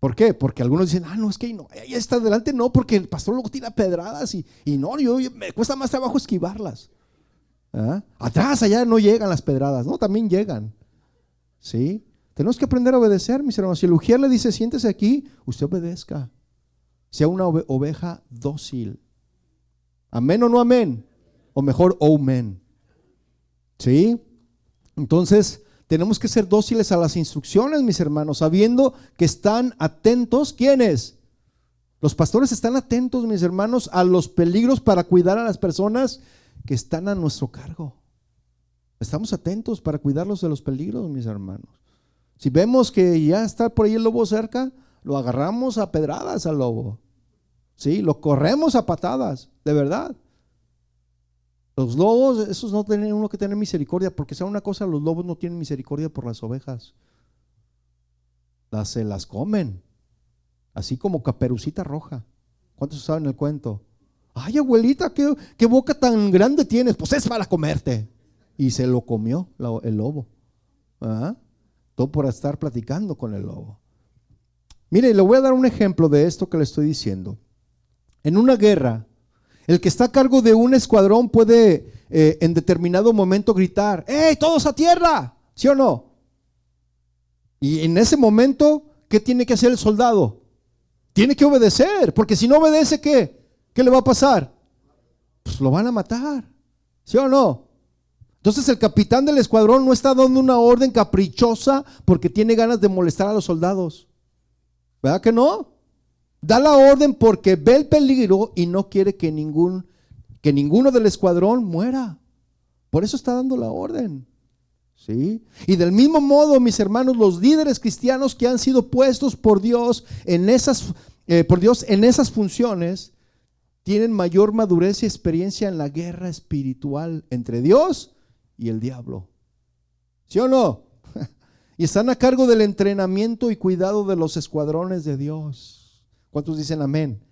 ¿Por qué? Porque algunos dicen, no, es que no, ahí está adelante, no, porque el pastor luego tira pedradas y no, yo me cuesta más trabajo esquivarlas. ¿Ah? Atrás, allá no llegan las pedradas, no, también llegan. ¿Sí? Tenemos que aprender a obedecer, mis hermanos. Si el ujier le dice, siéntese aquí, usted obedezca. Sea una oveja dócil. ¿Amén o no amén? O mejor, omen. ¿Sí? Entonces, tenemos que ser dóciles a las instrucciones, mis hermanos, sabiendo que están atentos. ¿Quiénes? Los pastores están atentos, mis hermanos, a los peligros para cuidar a las personas que están a nuestro cargo. Estamos atentos para cuidarlos de los peligros, mis hermanos. Si vemos que ya está por ahí el lobo cerca, lo agarramos a pedradas al lobo. ¿Sí? Lo corremos a patadas, de verdad. Los lobos, esos no tienen uno que tener misericordia, porque sea una cosa, los lobos no tienen misericordia por las ovejas. Se las comen, así como Caperucita Roja. ¿Cuántos saben el cuento? Ay, abuelita, ¿qué boca tan grande tienes? Pues es para comerte. Y se lo comió el lobo. ¿Ah? Todo por estar platicando con el lobo. Mire, le voy a dar un ejemplo de esto que le estoy diciendo. En una guerra, el que está a cargo de un escuadrón puede en determinado momento gritar, ¡hey, todos a tierra! ¿Sí o no? Y en ese momento, ¿qué tiene que hacer el soldado? Tiene que obedecer, porque si no obedece, ¿qué? ¿Qué le va a pasar? Pues lo van a matar, ¿sí o no? Entonces el capitán del escuadrón no está dando una orden caprichosa porque tiene ganas de molestar a los soldados, ¿verdad que no? Da la orden porque ve el peligro y no quiere que ninguno del escuadrón muera. Por eso está dando la orden. ¿Sí? Y del mismo modo, mis hermanos, los líderes cristianos que han sido puestos por Dios en esas funciones tienen mayor madurez y experiencia en la guerra espiritual entre Dios y el diablo. ¿Sí o no? Y están a cargo del entrenamiento y cuidado de los escuadrones de Dios. ¿Cuántos dicen amén?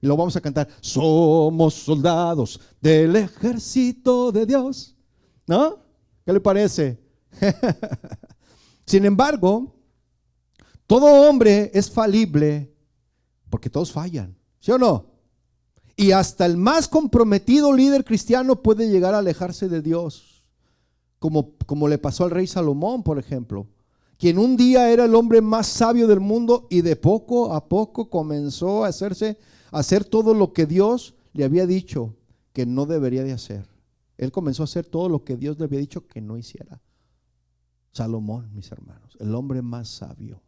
Y lo vamos a cantar. Somos soldados del ejército de Dios. ¿No? ¿Qué le parece? Sin embargo, todo hombre es falible porque todos fallan. ¿Sí o no? Y hasta el más comprometido líder cristiano puede llegar a alejarse de Dios. Como le pasó al rey Salomón, por ejemplo, quien un día era el hombre más sabio del mundo y de poco a poco comenzó a hacer todo lo que Dios le había dicho que no debería de hacer. Él comenzó a hacer todo lo que Dios le había dicho que no hiciera. Salomón, mis hermanos, el hombre más sabio.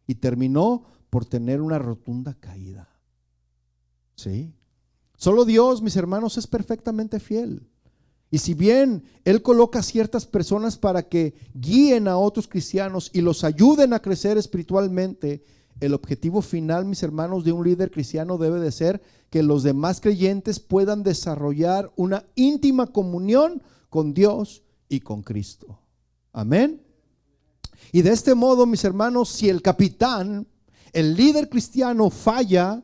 Y terminó por tener una rotunda caída. ¿Sí? Solo Dios, mis hermanos, es perfectamente fiel. Y si bien Él coloca ciertas personas para que guíen a otros cristianos y los ayuden a crecer espiritualmente, el objetivo final, mis hermanos, de un líder cristiano debe de ser que los demás creyentes puedan desarrollar una íntima comunión con Dios y con Cristo. Amén. Y de este modo, mis hermanos, si el capitán, el líder cristiano falla,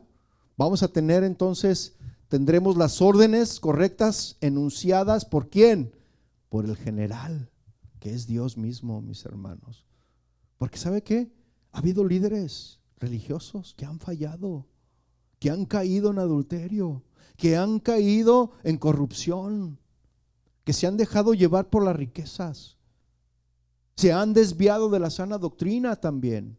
vamos a tener entonces, tendremos las órdenes correctas enunciadas ¿por quién? Por el general, que es Dios mismo, mis hermanos. Porque ¿sabe qué? Ha habido líderes religiosos que han fallado, que han caído en adulterio, que han caído en corrupción, que se han dejado llevar por las riquezas, se han desviado de la sana doctrina también.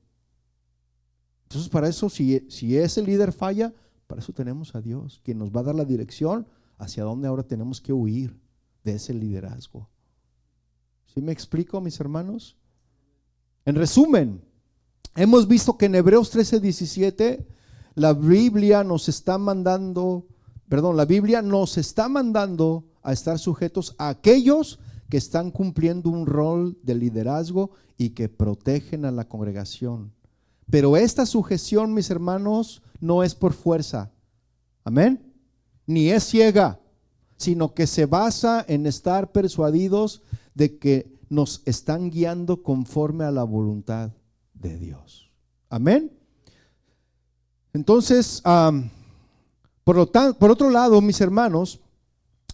Entonces, para eso, si ese líder falla, para eso tenemos a Dios, quien nos va a dar la dirección hacia dónde ahora tenemos que huir de ese liderazgo. ¿Sí me explico, mis hermanos? En resumen, hemos visto que en Hebreos 13:17 la Biblia nos está mandando a estar sujetos a aquellos que están cumpliendo un rol de liderazgo y que protegen a la congregación. Pero esta sujeción, mis hermanos, no es por fuerza, amén, ni es ciega, sino que se basa en estar persuadidos de que nos están guiando conforme a la voluntad de Dios. Amén. Entonces, por otro lado, mis hermanos,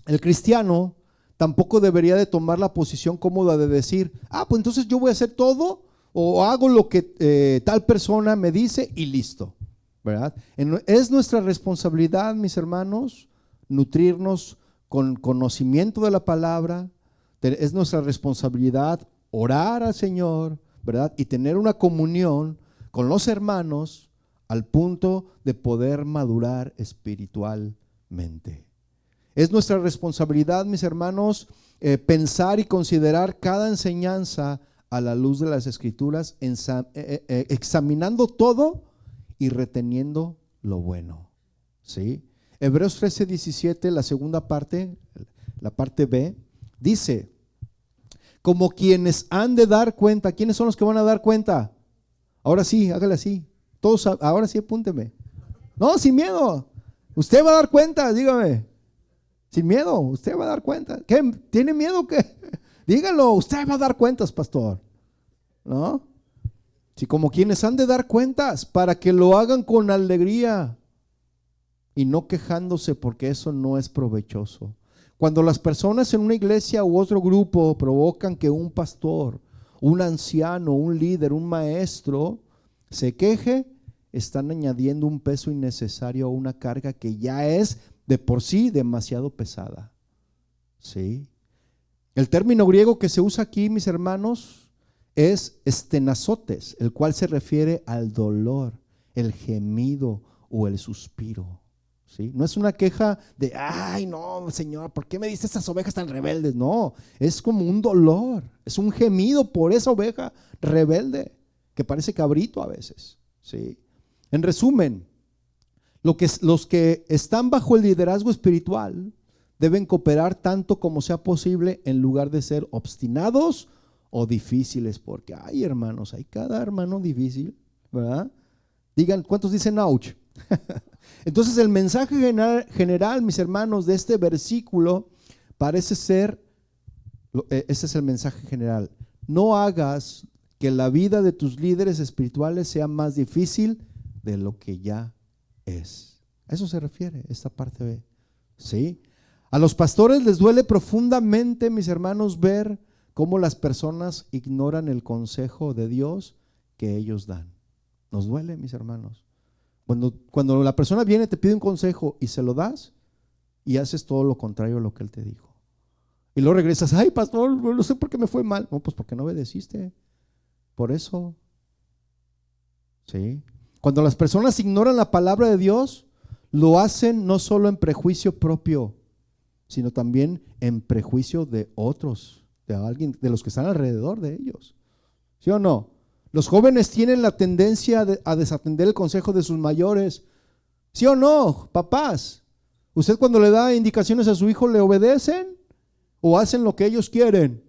el cristiano tampoco debería de tomar la posición cómoda de decir, pues entonces yo voy a hacer todo o hago lo que tal persona me dice y listo, ¿verdad? Es nuestra responsabilidad, mis hermanos, nutrirnos con conocimiento de la palabra. Es nuestra responsabilidad orar al Señor, ¿verdad? Y tener una comunión con los hermanos al punto de poder madurar espiritualmente. Es nuestra responsabilidad, mis hermanos, pensar y considerar cada enseñanza a la luz de las Escrituras, examinando todo y reteniendo lo bueno. ¿Sí? Hebreos 13:17, la segunda parte, la parte B, dice, como quienes han de dar cuenta. ¿Quiénes son los que van a dar cuenta? Ahora sí, hágale así. Todos, ahora sí, apúnteme. No, sin miedo. Usted va a dar cuenta, dígame. Sin miedo, usted va a dar cuenta. ¿Qué? ¿Tiene miedo? ¿Qué? Dígalo, usted va a dar cuentas, pastor. ¿No? Si como quienes han de dar cuentas, para que lo hagan con alegría y no quejándose, porque eso no es provechoso. Cuando las personas en una iglesia u otro grupo provocan que un pastor, un anciano, un líder, un maestro se queje, están añadiendo un peso innecesario a una carga que ya es de por sí demasiado pesada. ¿Sí? El término griego que se usa aquí, mis hermanos, es estenazotes, el cual se refiere al dolor, el gemido o el suspiro. ¿Sí? No es una queja de, ay no, Señor, ¿por qué me diste estas ovejas tan rebeldes? No, es como un dolor, es un gemido por esa oveja rebelde que parece cabrito a veces. ¿Sí? En resumen, los que están bajo el liderazgo espiritual deben cooperar tanto como sea posible en lugar de ser obstinados o difíciles, porque hay hermanos, hay cada hermano difícil, ¿verdad? Digan, ¿cuántos dicen ouch? Entonces el mensaje general, mis hermanos, de este versículo parece ser, este es el mensaje general: no hagas que la vida de tus líderes espirituales sea más difícil de lo que ya es. A eso se refiere esta parte B. ¿Sí? A los pastores les duele profundamente, mis hermanos, ver cómo las personas ignoran el consejo de Dios que ellos dan. Nos duele, mis hermanos. Cuando la persona viene, te pide un consejo y se lo das y haces todo lo contrario a lo que él te dijo. Y luego regresas, ay pastor, no sé por qué me fue mal. No, pues porque no obedeciste. Por eso. ¿Sí? Cuando las personas ignoran la palabra de Dios, lo hacen no solo en prejuicio propio, sino también en prejuicio de otros, de alguien, de los que están alrededor de ellos. ¿Sí o no? Los jóvenes tienen la tendencia a desatender el consejo de sus mayores. ¿Sí o no, papás? ¿Usted cuando le da indicaciones a su hijo le obedecen o hacen lo que ellos quieren?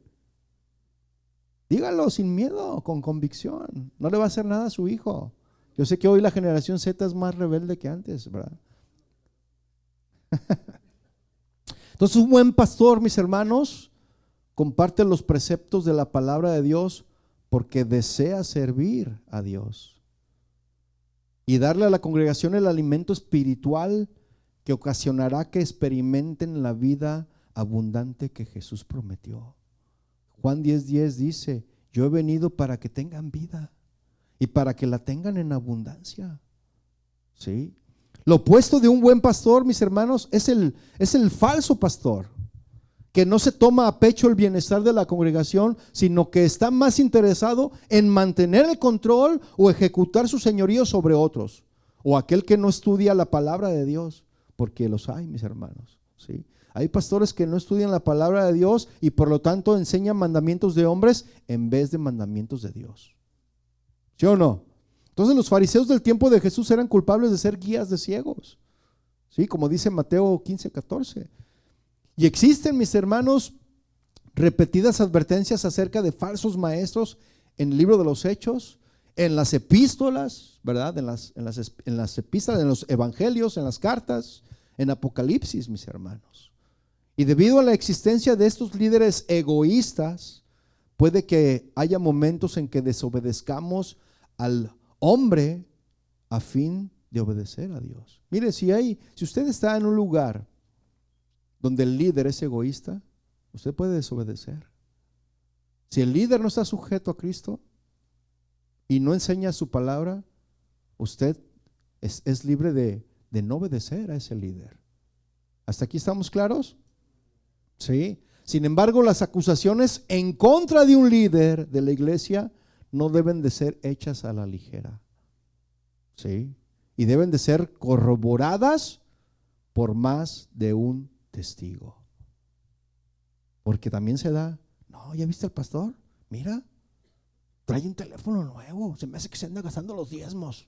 Dígalo sin miedo, con convicción. No le va a hacer nada a su hijo. Yo sé que hoy la generación Z es más rebelde que antes, ¿verdad? Entonces, un buen pastor, mis hermanos, comparte los preceptos de la palabra de Dios porque desea servir a Dios y darle a la congregación el alimento espiritual que ocasionará que experimenten la vida abundante que Jesús prometió. Juan 10:10 dice: yo he venido para que tengan vida y para que la tengan en abundancia. ¿Sí? Lo opuesto de un buen pastor, mis hermanos, es el falso pastor, que no se toma a pecho el bienestar de la congregación, sino que está más interesado en mantener el control o ejecutar su señorío sobre otros, o aquel que no estudia la palabra de Dios, porque los hay, mis hermanos. ¿Sí? Hay pastores que no estudian la palabra de Dios y por lo tanto enseñan mandamientos de hombres en vez de mandamientos de Dios. ¿Sí o no? Entonces los fariseos del tiempo de Jesús eran culpables de ser guías de ciegos. ¿Sí? Como dice Mateo 15:14. Y existen, mis hermanos, repetidas advertencias acerca de falsos maestros en el libro de los Hechos, en las epístolas, ¿verdad? En las epístolas, en los evangelios, en las cartas, en Apocalipsis, mis hermanos. Y debido a la existencia de estos líderes egoístas, puede que haya momentos en que desobedezcamos al hombre a fin de obedecer a Dios. Mire, si usted está en un lugar donde el líder es egoísta, usted puede desobedecer. Si el líder no está sujeto a Cristo y no enseña su palabra, usted es libre de no obedecer a ese líder. ¿Hasta aquí estamos claros? Sí. Sin embargo, las acusaciones en contra de un líder de la iglesia no deben de ser hechas a la ligera. ¿Sí? Y deben de ser corroboradas por más de un testigo. Porque también se da: no, ¿ya viste al pastor? Mira, trae un teléfono nuevo, se me hace que se anda gastando los diezmos.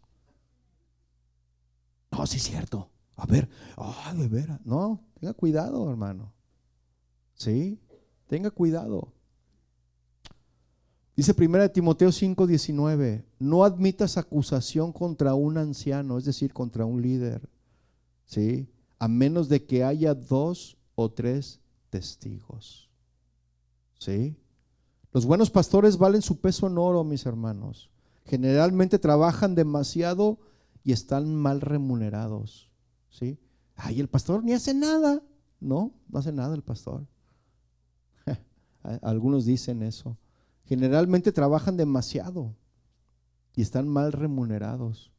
No, sí es cierto. A ver, de veras. No, tenga cuidado, hermano. Sí, tenga cuidado. Dice 1 Timoteo 5:19: no admitas acusación contra un anciano, es decir, contra un líder, ¿sí? A menos de que haya 2 o 3 testigos. ¿Sí? Los buenos pastores valen su peso en oro, mis hermanos. Generalmente trabajan demasiado y están mal remunerados. ¿Sí? Ay, el pastor ni hace nada. No hace nada el pastor. Algunos dicen eso. Generalmente trabajan demasiado y están mal remunerados.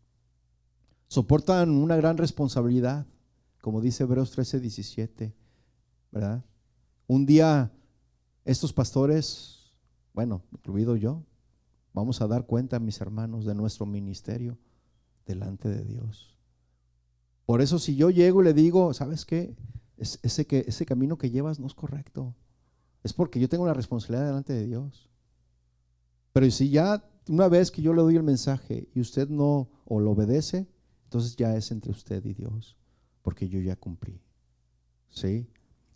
Soportan una gran responsabilidad, como dice Hebreos 13:17, ¿verdad? Un día estos pastores, bueno, incluido yo, vamos a dar cuenta, mis hermanos, de nuestro ministerio delante de Dios. Por eso, si yo llego y le digo: ¿sabes qué? Ese camino que llevas no es correcto, es porque yo tengo una responsabilidad delante de Dios. Pero si ya una vez que yo le doy el mensaje y usted no o lo obedece, entonces ya es entre usted y Dios, porque yo ya cumplí. ¿Sí?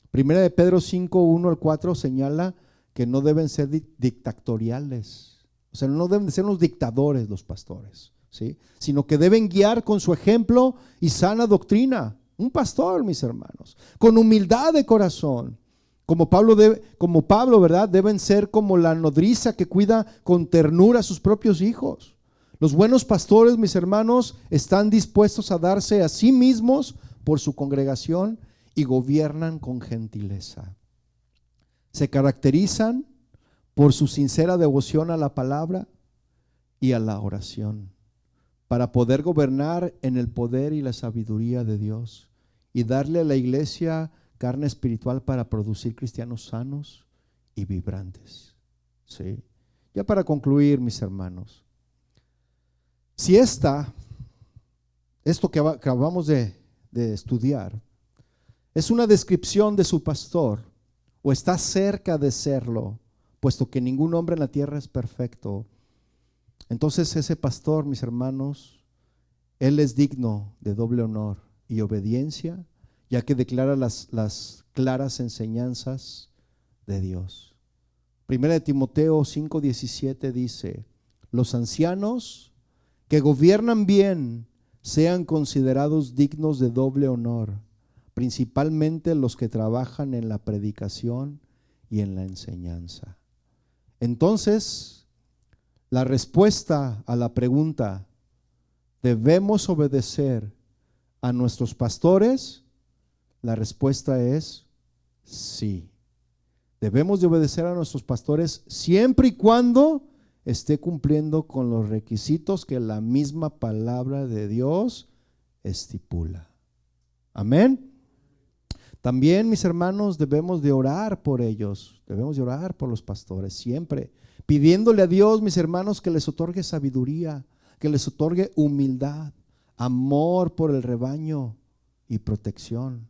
Primera de Pedro 5:1-4 señala que no deben ser dictatoriales. O sea, no deben de ser unos dictadores los pastores, ¿sí? Sino que deben guiar con su ejemplo y sana doctrina. Un pastor, mis hermanos, con humildad de corazón. Como Pablo, ¿verdad? Deben ser como la nodriza que cuida con ternura a sus propios hijos. Los buenos pastores, mis hermanos, están dispuestos a darse a sí mismos por su congregación y gobiernan con gentileza. Se caracterizan por su sincera devoción a la palabra y a la oración, para poder gobernar en el poder y la sabiduría de Dios y darle a la iglesia carne espiritual para producir cristianos sanos y vibrantes. ¿Sí? Ya para concluir, mis hermanos, si esto que acabamos de estudiar es una descripción de su pastor o está cerca de serlo, puesto que ningún hombre en la tierra es perfecto, Entonces ese pastor, mis hermanos, él es digno de doble honor y obediencia, ya que declara las claras enseñanzas de Dios. Primera de Timoteo 5:17 dice: los ancianos que gobiernan bien sean considerados dignos de doble honor, principalmente los que trabajan en la predicación y en la enseñanza. Entonces, la respuesta a la pregunta, ¿debemos obedecer a nuestros pastores? La respuesta es sí. Debemos de obedecer a nuestros pastores siempre y cuando esté cumpliendo con los requisitos que la misma palabra de Dios estipula. Amén. También, mis hermanos, debemos de orar por ellos, debemos de orar por los pastores siempre, pidiéndole a Dios, mis hermanos, que les otorgue sabiduría, que les otorgue humildad, amor por el rebaño y protección,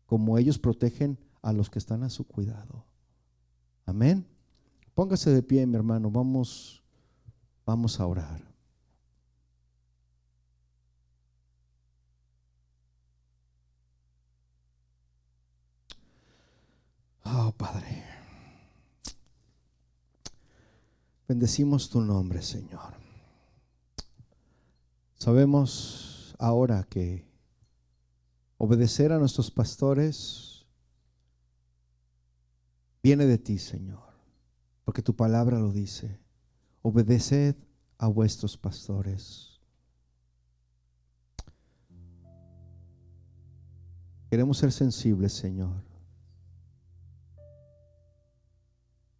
como ellos protegen a los que están a su cuidado. Amén. Póngase de pie, mi hermano, vamos a orar. Oh, Padre, bendecimos tu nombre, Señor. Sabemos ahora que obedecer a nuestros pastores viene de ti, Señor, porque tu palabra lo dice: obedeced a vuestros pastores. Queremos ser sensibles, Señor.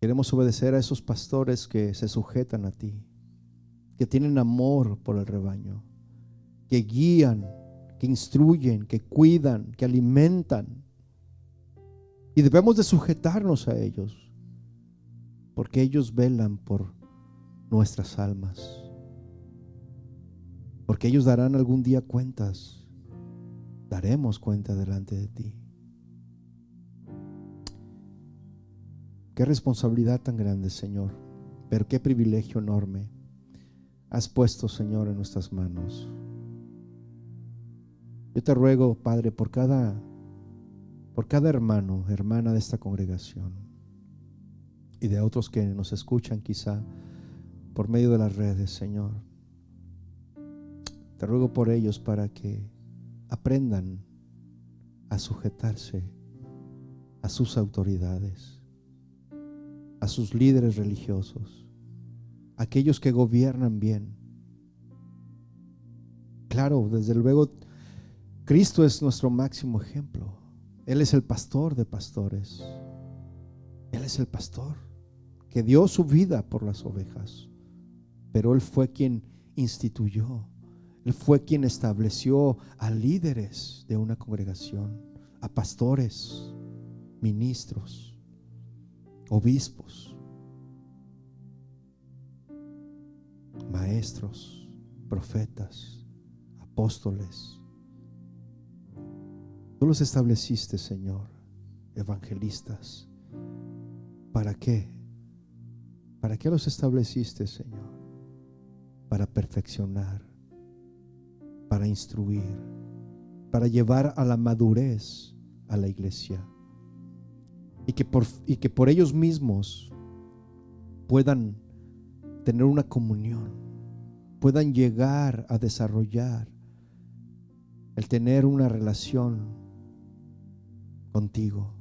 Queremos obedecer a esos pastores que se sujetan a ti, que tienen amor por el rebaño, que guían, que instruyen, que cuidan, que alimentan. Y debemos de sujetarnos a ellos, porque ellos velan por nuestras almas, porque ellos darán algún día cuentas. Daremos cuenta delante de ti. Qué responsabilidad tan grande, Señor, pero qué privilegio enorme has puesto, Señor, en nuestras manos. Yo te ruego, Padre, por cada hermano, hermana de esta congregación y de otros que nos escuchan quizá por medio de las redes, Señor. Te ruego por ellos para que aprendan a sujetarse a sus autoridades, a sus líderes religiosos, aquellos que gobiernan bien. Claro, desde luego, Cristo es nuestro máximo ejemplo. Él es el pastor de pastores. Él es el pastor que dio su vida por las ovejas, pero Él fue quien instituyó, Él fue quien estableció a líderes de una congregación, a pastores, ministros, obispos, maestros, profetas, apóstoles. Tú los estableciste, Señor, evangelistas. ¿Para qué? ¿Para qué los estableciste, Señor? Para perfeccionar, para instruir, para llevar a la madurez a la iglesia. Y que por ellos mismos puedan tener una comunión, puedan llegar a desarrollar el tener una relación contigo,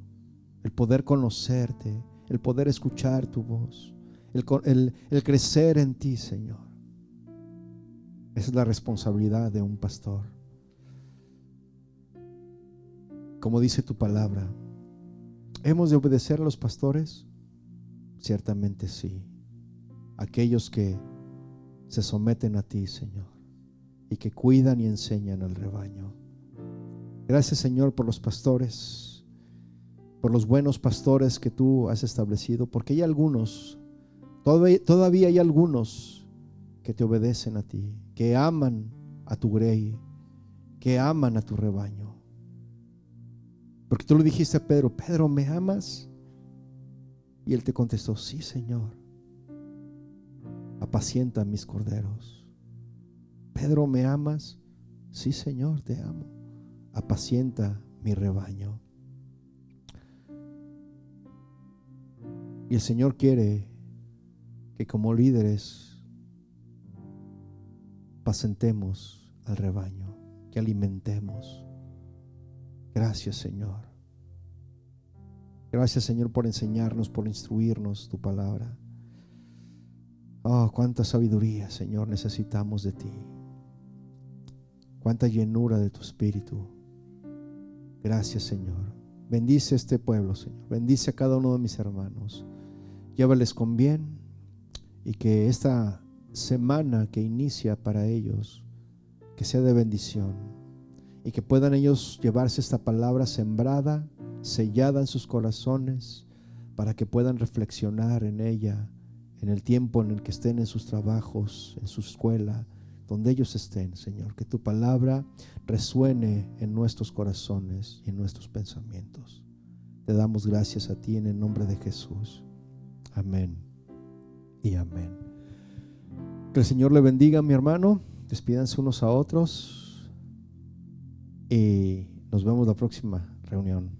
el poder conocerte, el poder escuchar tu voz, el crecer en ti, Señor. Esa es la responsabilidad de un pastor. Como dice tu palabra, ¿hemos de obedecer a los pastores? Ciertamente sí. Aquellos que se someten a ti, Señor, y que cuidan y enseñan al rebaño. Gracias, Señor, por los pastores, por los buenos pastores que tú has establecido, porque hay algunos, todavía hay algunos que te obedecen a ti, que aman a tu grey, que aman a tu rebaño. Porque tú le dijiste a Pedro: Pedro, ¿me amas? Y él te contestó: sí, Señor. apacienta mis corderos. Pedro, ¿me amas? Sí, Señor, te amo. Apacienta mi rebaño. Y el Señor quiere que como líderes apacentemos al rebaño, que alimentemos. Gracias, Señor. Gracias, Señor, por enseñarnos, por instruirnos tu palabra. Oh, cuánta sabiduría, Señor, necesitamos de ti. Cuánta llenura de tu espíritu. Gracias, Señor. Bendice este pueblo, Señor. Bendice a cada uno de mis hermanos. Llévales con bien y que esta semana que inicia para ellos, que sea de bendición y que puedan ellos llevarse esta palabra sembrada, sellada en sus corazones, para que puedan reflexionar en ella en el tiempo en el que estén en sus trabajos, en su escuela, donde ellos estén, Señor. Que tu palabra resuene en nuestros corazones y en nuestros pensamientos. Te damos gracias a ti en el nombre de Jesús. Amén y amén. Que el Señor le bendiga, mi hermano. Despídanse unos a otros y nos vemos la próxima reunión.